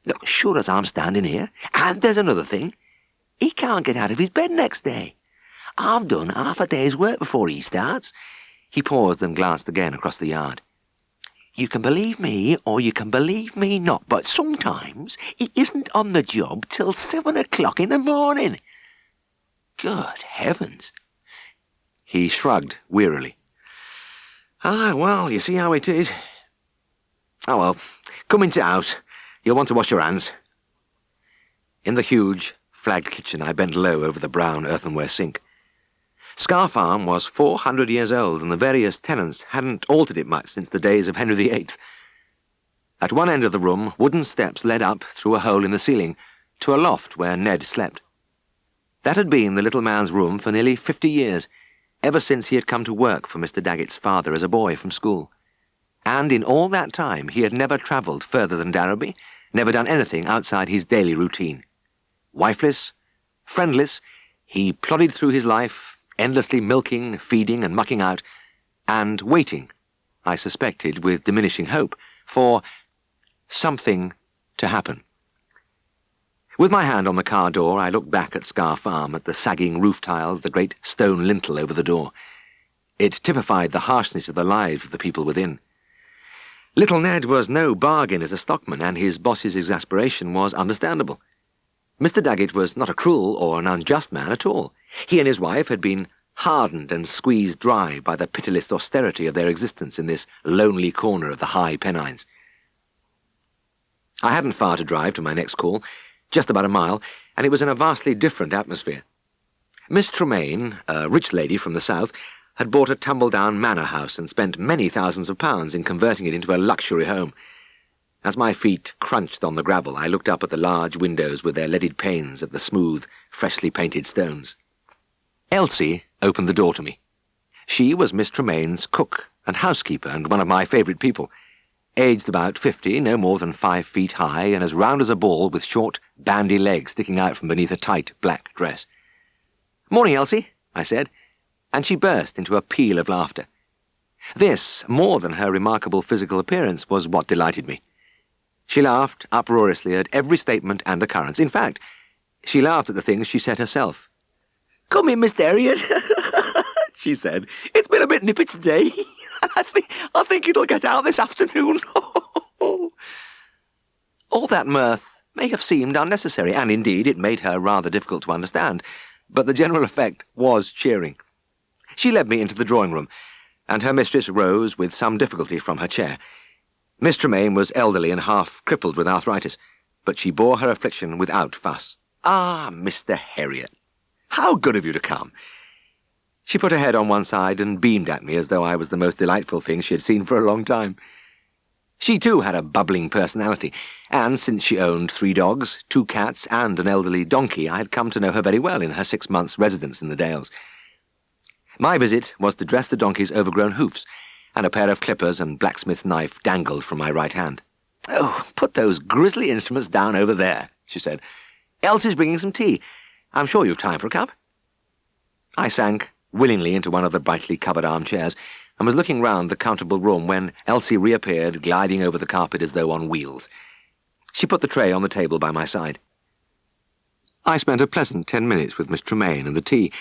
"Look, sure as I'm standing here. And there's another thing. He can't get out of his bed next day. I've done half a day's work before he starts." He paused and glanced again across the yard. "You can believe me or you can believe me not, but sometimes he isn't on the job till 7 o'clock in the morning." "Good heavens!" He shrugged wearily. "Ah, well, you see how it is. Oh, well, come into the house. You'll want to wash your hands." In the huge, flagged kitchen, I bent low over the brown earthenware sink. Scar Farm was 400 years old, and the various tenants hadn't altered it much since the days of Henry VIII. At one end of the room, wooden steps led up through a hole in the ceiling to a loft where Ned slept. That had been the little man's room for nearly 50 years, ever since he had come to work for Mr. Daggett's father as a boy from school. And in all that time he had never travelled further than Darrowby, never done anything outside his daily routine. Wifeless, friendless, he plodded through his life, endlessly milking, feeding and mucking out, and waiting, I suspected with diminishing hope, for something to happen. With my hand on the car door, I looked back at Scar Farm, at the sagging roof tiles, the great stone lintel over the door. It typified the harshness of the lives of the people within. Little Ned was no bargain as a stockman, and his boss's exasperation was understandable. Mr. Daggett was not a cruel or an unjust man at all. He and his wife had been hardened and squeezed dry by the pitiless austerity of their existence in this lonely corner of the high Pennines. I hadn't far to drive to my next call, just about a mile, and it was in a vastly different atmosphere. Miss Tremaine, a rich lady from the south, had bought a tumble-down manor house and spent many thousands of pounds in converting it into a luxury home. As my feet crunched on the gravel, I looked up at the large windows with their leaded panes at the smooth, freshly painted stones. Elsie opened the door to me. She was Miss Tremaine's cook and housekeeper, and one of my favourite people. Aged about 50, no more than 5 feet high, and as round as a ball, with short, bandy legs sticking out from beneath a tight black dress. "Morning, Elsie," I said, and she burst into a peal of laughter. This, more than her remarkable physical appearance, was what delighted me. She laughed uproariously at every statement and occurrence. In fact, she laughed at the things she said herself. "Come in, Mr. Harriet," she said. "It's been a bit nippy today. I think it'll get out this afternoon." All that mirth may have seemed unnecessary, and indeed it made her rather difficult to understand, but the general effect was cheering. She led me into the drawing-room, and her mistress rose with some difficulty from her chair. Miss Tremaine was elderly and half crippled with arthritis, but she bore her affliction without fuss. "Ah, Mr. Harriet, how good of you to come." She put her head on one side and beamed at me as though I was the most delightful thing she had seen for a long time. She too had a bubbling personality, and since she owned 3 dogs, 2 cats, and an elderly donkey, I had come to know her very well in her 6 months' residence in the Dales. My visit was to dress the donkey's overgrown hoofs, and a pair of clippers and blacksmith's knife dangled from my right hand. "Oh, put those grisly instruments down over there," she said. "Elsie's bringing some tea. I'm sure you've time for a cup." I sank willingly into one of the brightly covered armchairs and was looking round the comfortable room when Elsie reappeared, gliding over the carpet as though on wheels. She put the tray on the table by my side. I spent a pleasant 10 minutes with Miss Tremaine and the tea.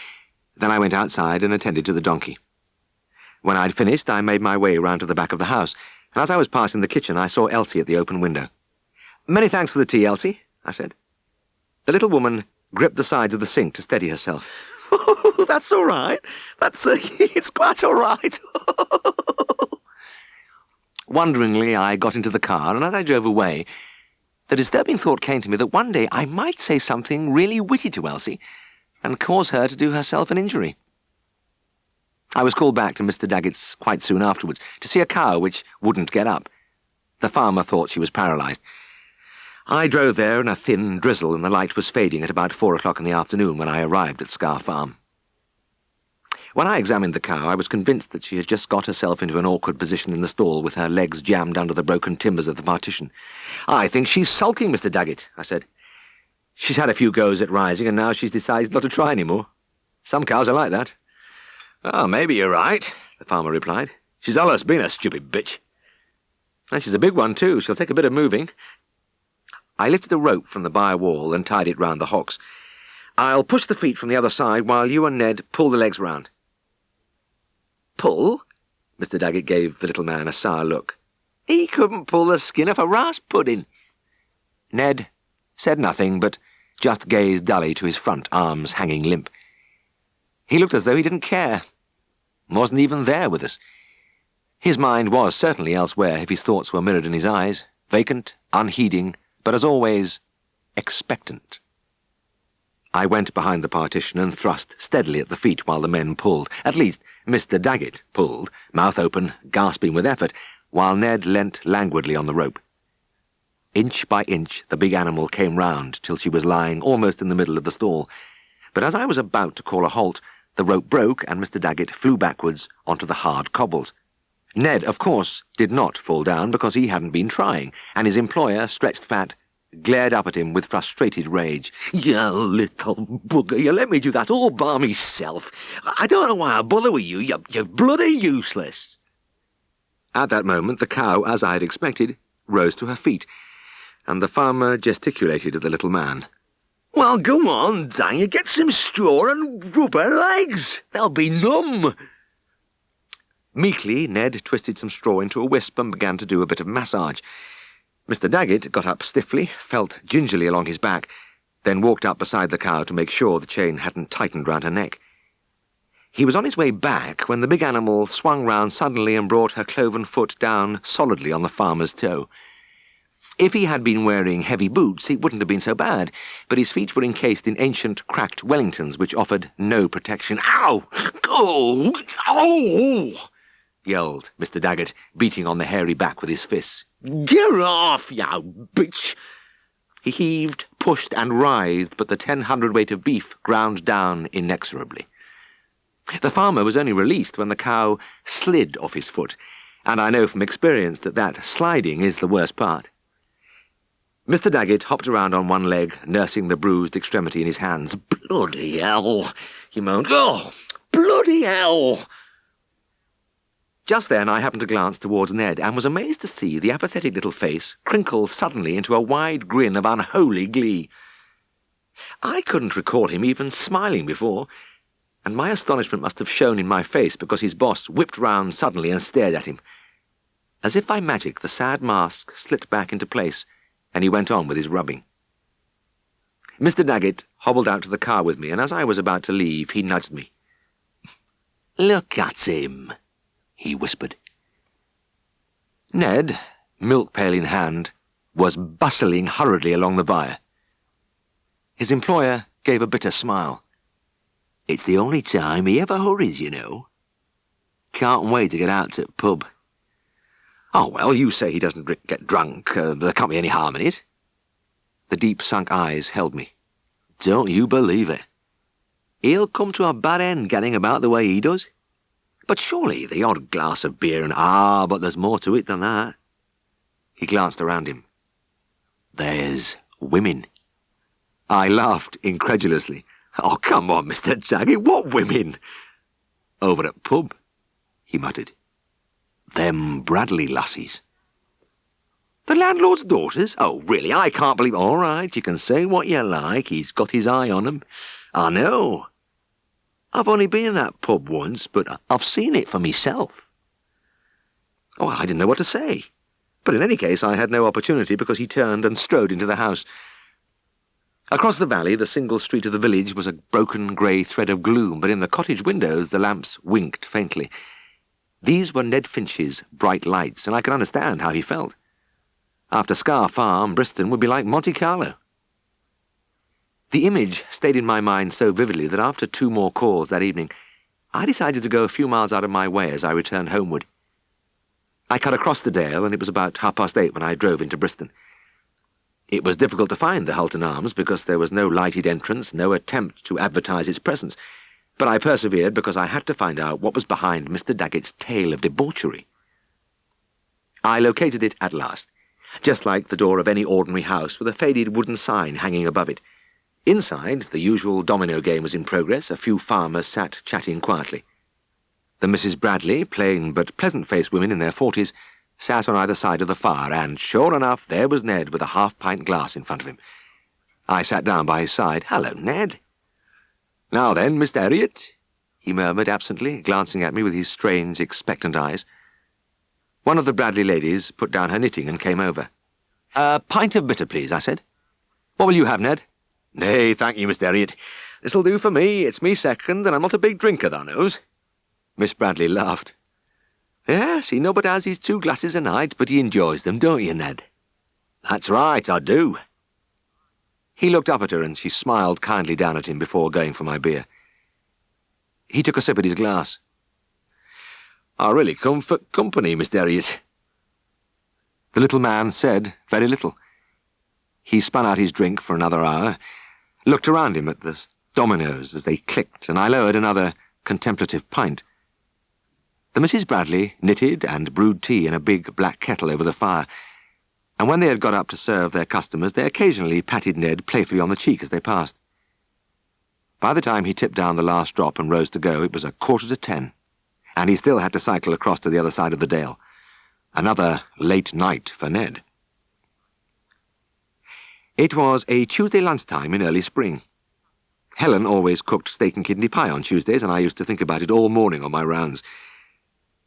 Then I went outside and attended to the donkey. When I'd finished, I made my way round to the back of the house, and as I was passing the kitchen, I saw Elsie at the open window. "Many thanks for the tea, Elsie," I said. The little woman gripped the sides of the sink to steady herself. "Oh, that's all right. It's quite all right." Wonderingly, I got into the car, and as I drove away, the disturbing thought came to me that one day I might say something really witty to Elsie and cause her to do herself an injury. I was called back to Mr. Daggett's quite soon afterwards to see a cow which wouldn't get up. The farmer thought she was paralysed. I drove there in a thin drizzle, and the light was fading at about 4 o'clock in the afternoon when I arrived at Scar Farm. When I examined the cow, I was convinced that she had just got herself into an awkward position in the stall with her legs jammed under the broken timbers of the partition. "I think she's sulking, Mr. Daggett," I said. "She's had a few goes at rising, and now she's decided not to try any more. Some cows are like that." "Oh, maybe you're right," the farmer replied. "She's always been a stupid bitch. And she's a big one, too. She'll take a bit of moving." I lifted a rope from the byre wall and tied it round the hocks. "I'll push the feet from the other side while you and Ned pull the legs round." "Pull?" Mr. Daggett gave the little man a sour look. "He couldn't pull the skin off a rice pudding." Ned said nothing, but just gazed dully to his front, arms hanging limp. He looked as though he didn't care. Wasn't even there with us. His mind was certainly elsewhere if his thoughts were mirrored in his eyes, vacant, unheeding, but as always, expectant. I went behind the partition and thrust steadily at the feet while the men pulled. At least, Mr. Daggett pulled, mouth open, gasping with effort, while Ned leant languidly on the rope. Inch by inch, the big animal came round till she was lying almost in the middle of the stall. But as I was about to call a halt, the rope broke and Mr. Daggett flew backwards onto the hard cobbles. Ned, of course, did not fall down because he hadn't been trying, and his employer, stretched fat, glared up at him with frustrated rage. "You little bugger, you let me do that all by myself. I don't know why I bother with you, you're bloody useless." At that moment, the cow, as I had expected, rose to her feet, and the farmer gesticulated at the little man. "Well, go on, dang you, get some straw and rub her legs. They'll be numb." Meekly, Ned twisted some straw into a wisp and began to do a bit of massage. Mr. Daggett got up stiffly, felt gingerly along his back, then walked up beside the cow to make sure the chain hadn't tightened round her neck. He was on his way back when the big animal swung round suddenly and brought her cloven foot down solidly on the farmer's toe. If he had been wearing heavy boots, it wouldn't have been so bad, but his feet were encased in ancient cracked Wellingtons which offered no protection. "Ow! Oh! Ow!" yelled Mr. Daggett, beating on the hairy back with his fists. "Get off, you bitch!" He heaved, pushed, and writhed, but the 10 hundredweight of beef ground down inexorably. The farmer was only released when the cow slid off his foot, and I know from experience that sliding is the worst part. Mr. Daggett hopped around on one leg, nursing the bruised extremity in his hands. "Bloody hell!" he moaned. "Oh, bloody hell!" Just then I happened to glance towards Ned and was amazed to see the apathetic little face crinkle suddenly into a wide grin of unholy glee. I couldn't recall him even smiling before, and my astonishment must have shown in my face because his boss whipped round suddenly and stared at him. As if by magic, the sad mask slipped back into place, and he went on with his rubbing. Mr. Daggett hobbled out to the car with me, and as I was about to leave, he nudged me. "Look at him," he whispered. Ned, milk pail in hand, was bustling hurriedly along the byre. His employer gave a bitter smile. "It's the only time he ever hurries, you know. Can't wait to get out to the pub." "Oh, well, you say he doesn't get drunk. There can't be any harm in it." The deep-sunk eyes held me. "Don't you believe it. He'll come to a bad end getting about the way he does. But surely the odd glass of beer and but there's more to it than that. He glanced around him. There's women. I laughed incredulously. Oh, come on, Mr. Jagged, what women? Over at pub, he muttered. Them Bradley lassies. The landlord's daughters? Oh, really, I can't believe... All right, you can say what you like, he's got his eye on 'em. I know. I've only been in that pub once, but I've seen it for myself. Oh, I didn't know what to say. But in any case, I had no opportunity because he turned and strode into the house. Across the valley, the single street of the village was a broken grey thread of gloom, but in the cottage windows the lamps winked faintly. These were Ned Finch's bright lights, and I could understand how he felt. After Scar Farm, Bristol would be like Monte Carlo. The image stayed in my mind so vividly that after 2 more calls that evening, I decided to go a few miles out of my way as I returned homeward. I cut across the dale, and it was about 8:30 when I drove into Bristol. It was difficult to find the Hulton Arms because there was no lighted entrance, no attempt to advertise its presence, but I persevered because I had to find out what was behind Mr. Daggett's tale of debauchery. I located it at last, just like the door of any ordinary house with a faded wooden sign hanging above it. Inside, the usual domino game was in progress. A few farmers sat chatting quietly. The Mrs. Bradley, plain but pleasant-faced women in their 40s, sat on either side of the fire, and sure enough, there was Ned with a half-pint glass in front of him. I sat down by his side. "Hello, Ned." "Now then, Mr. Harriet," he murmured absently, glancing at me with his strange, expectant eyes. One of the Bradley ladies put down her knitting and came over. "A pint of bitter, please," I said. "What will you have, Ned?" "Nay, thank you, Mr. Harriet. This'll do for me. It's me second, and I'm not a big drinker, thou knows." Miss Bradley laughed. "Yes, he nobbut has his 2 glasses a night, but he enjoys them, don't you, Ned?" "That's right, I do." He looked up at her, and she smiled kindly down at him before going for my beer. He took a sip at his glass. "I really come for company, Mr. Harriet." The little man said very little. He spun out his drink for another hour, looked around him at the dominoes as they clicked, and I lowered another contemplative pint. The Mrs. Bradley knitted and brewed tea in a big black kettle over the fire, and when they had got up to serve their customers, they occasionally patted Ned playfully on the cheek as they passed. By the time he tipped down the last drop and rose to go, it was 9:45, and he still had to cycle across to the other side of the dale. Another late night for Ned. It was a Tuesday lunchtime in early spring. Helen always cooked steak and kidney pie on Tuesdays, and I used to think about it all morning on my rounds.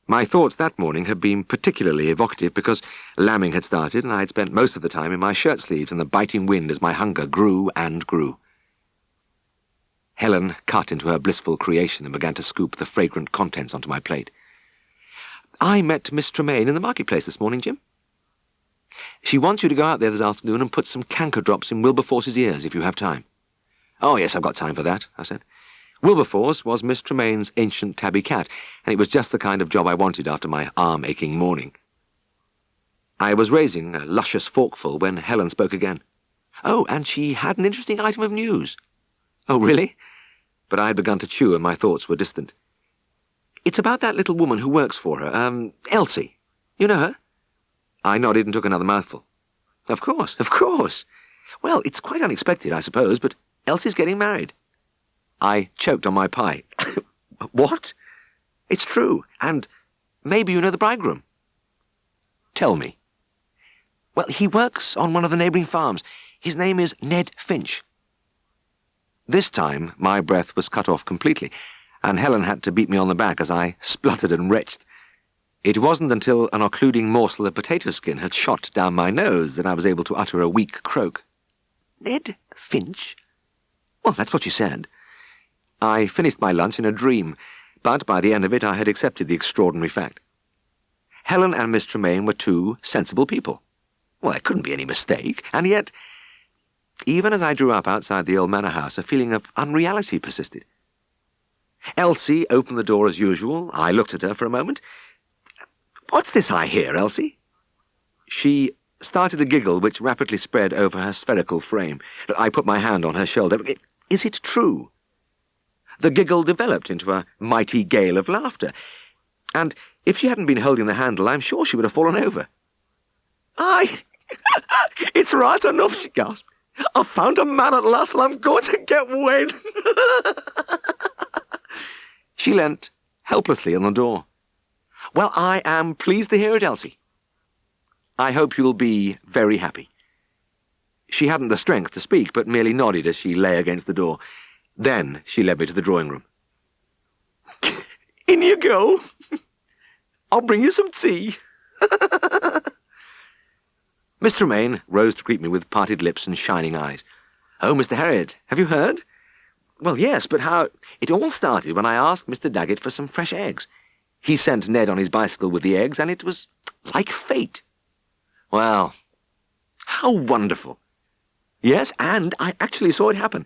My thoughts that morning had been particularly evocative because lambing had started, and I had spent most of the time in my shirt sleeves in the biting wind as my hunger grew and grew. Helen cut into her blissful creation and began to scoop the fragrant contents onto my plate. "I met Miss Tremaine in the marketplace this morning, Jim. She wants you to go out there this afternoon and put some canker drops in Wilberforce's ears if you have time." "Oh, yes, I've got time for that," I said. Wilberforce was Miss Tremaine's ancient tabby cat, and it was just the kind of job I wanted after my arm-aching morning. I was raising a luscious forkful when Helen spoke again. "Oh, and she had an interesting item of news." "Oh, really?" But I had begun to chew and my thoughts were distant. "It's about that little woman who works for her, Elsie. You know her?" I nodded and took another mouthful. Of course. Well, it's quite unexpected, I suppose, but Elsie's getting married." I choked on my pie. "What?" "It's true, and maybe you know the bridegroom." "Tell me." "Well, he works on one of the neighbouring farms. His name is Ned Finch." This time my breath was cut off completely, and Helen had to beat me on the back as I spluttered and retched. It wasn't until an occluding morsel of potato skin had shot down my nose that I was able to utter a weak croak. "Ned Finch?" "Well, that's what she said." I finished my lunch in a dream, but by the end of it I had accepted the extraordinary fact. Helen and Miss Tremaine were 2 sensible people. Well, there couldn't be any mistake, and yet, even as I drew up outside the old manor house, a feeling of unreality persisted. Elsie opened the door as usual. I looked at her for a moment. "What's this I hear, Elsie?" She started a giggle which rapidly spread over her spherical frame. I put my hand on her shoulder. "Is it true?" The giggle developed into a mighty gale of laughter. And if she hadn't been holding the handle, I'm sure she would have fallen over. "Aye, it's right enough," she gasped. "I've found a man at last and I'm going to get wed." She leant helplessly on the door. "Well, I am pleased to hear it, Elsie. I hope you'll be very happy." She hadn't the strength to speak, but merely nodded as she lay against the door. Then she led me to the drawing room. "In you go. I'll bring you some tea." Mr. Tremaine rose to greet me with parted lips and shining eyes. "Oh, Mr. Harriet, have you heard?" "Well, yes, but how—" "It all started when I asked Mr. Daggett for some fresh eggs. He sent Ned on his bicycle with the eggs, and it was like fate." "Well, how wonderful." "Yes, and I actually saw it happen.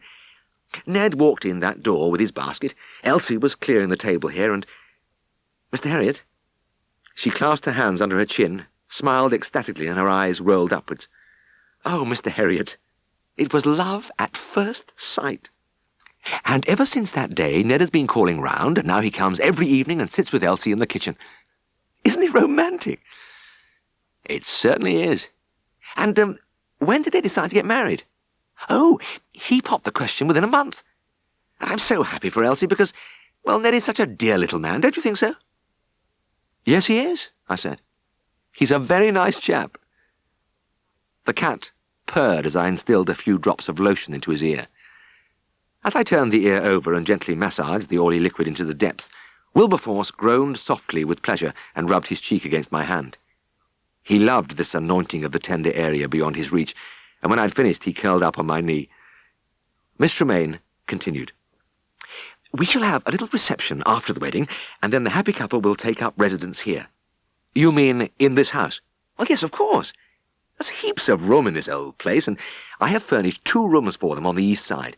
Ned walked in that door with his basket. Elsie was clearing the table here, and— Mr. Harriet—" She clasped her hands under her chin, smiled ecstatically, and her eyes rolled upwards. "Oh, Mr. Harriet, it was love at first sight. And ever since that day, Ned has been calling round, and now he comes every evening and sits with Elsie in the kitchen. Isn't it romantic?" "It certainly is." "And, when did they decide to get married?" "Oh, he popped the question within a month. And I'm so happy for Elsie because, well, Ned is such a dear little man, don't you think so?" "Yes, he is," I said. "He's a very nice chap." The cat purred as I instilled a few drops of lotion into his ear. As I turned the ear over and gently massaged the oily liquid into the depths, Wilberforce groaned softly with pleasure and rubbed his cheek against my hand. He loved this anointing of the tender area beyond his reach, and when I'd finished he curled up on my knee. Miss Tremaine continued. "We shall have a little reception after the wedding, and then the happy couple will take up residence here." "You mean in this house?" "Well, yes, of course. There's heaps of room in this old place, and I have furnished 2 rooms for them on the east side.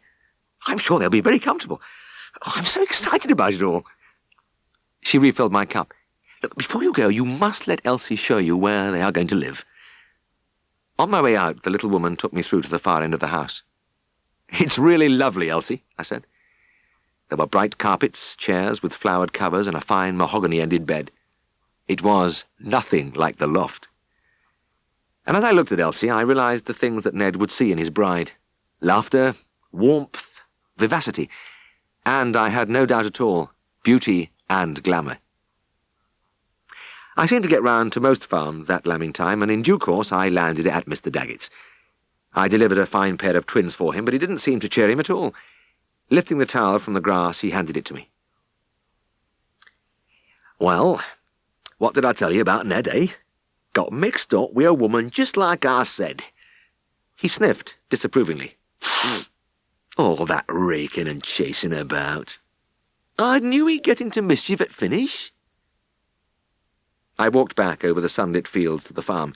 I'm sure they'll be very comfortable. Oh, I'm so excited about it all." She refilled my cup. "Look, before you go, you must let Elsie show you where they are going to live." On my way out, the little woman took me through to the far end of the house. "It's really lovely, Elsie," I said. There were bright carpets, chairs with flowered covers, and a fine mahogany-ended bed. It was nothing like the loft. And as I looked at Elsie, I realized the things that Ned would see in his bride. Laughter, warmth, vivacity, and I had no doubt at all, beauty and glamour. I seemed to get round to most farms that lambing time, and in due course I landed at Mr. Daggett's. I delivered a fine pair of twins for him, but he didn't seem to cheer him at all. Lifting the towel from the grass, he handed it to me. "Well, what did I tell you about Ned, eh? Got mixed up with a woman just like I said." He sniffed disapprovingly. "All that raking and chasing about. I knew he'd get into mischief at finish." I walked back over the sunlit fields to the farm,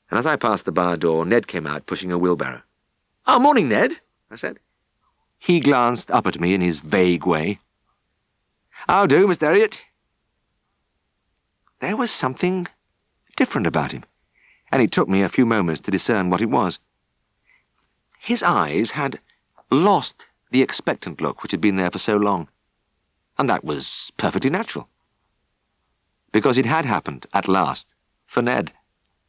and as I passed the bar door, Ned came out pushing a wheelbarrow. "Oh, morning, Ned," I said. He glanced up at me in his vague way. "How do, Mr. Harriet?" There was something different about him, and it took me a few moments to discern what it was. His eyes had lost the expectant look which had been there for so long, and that was perfectly natural, because it had happened at last for Ned.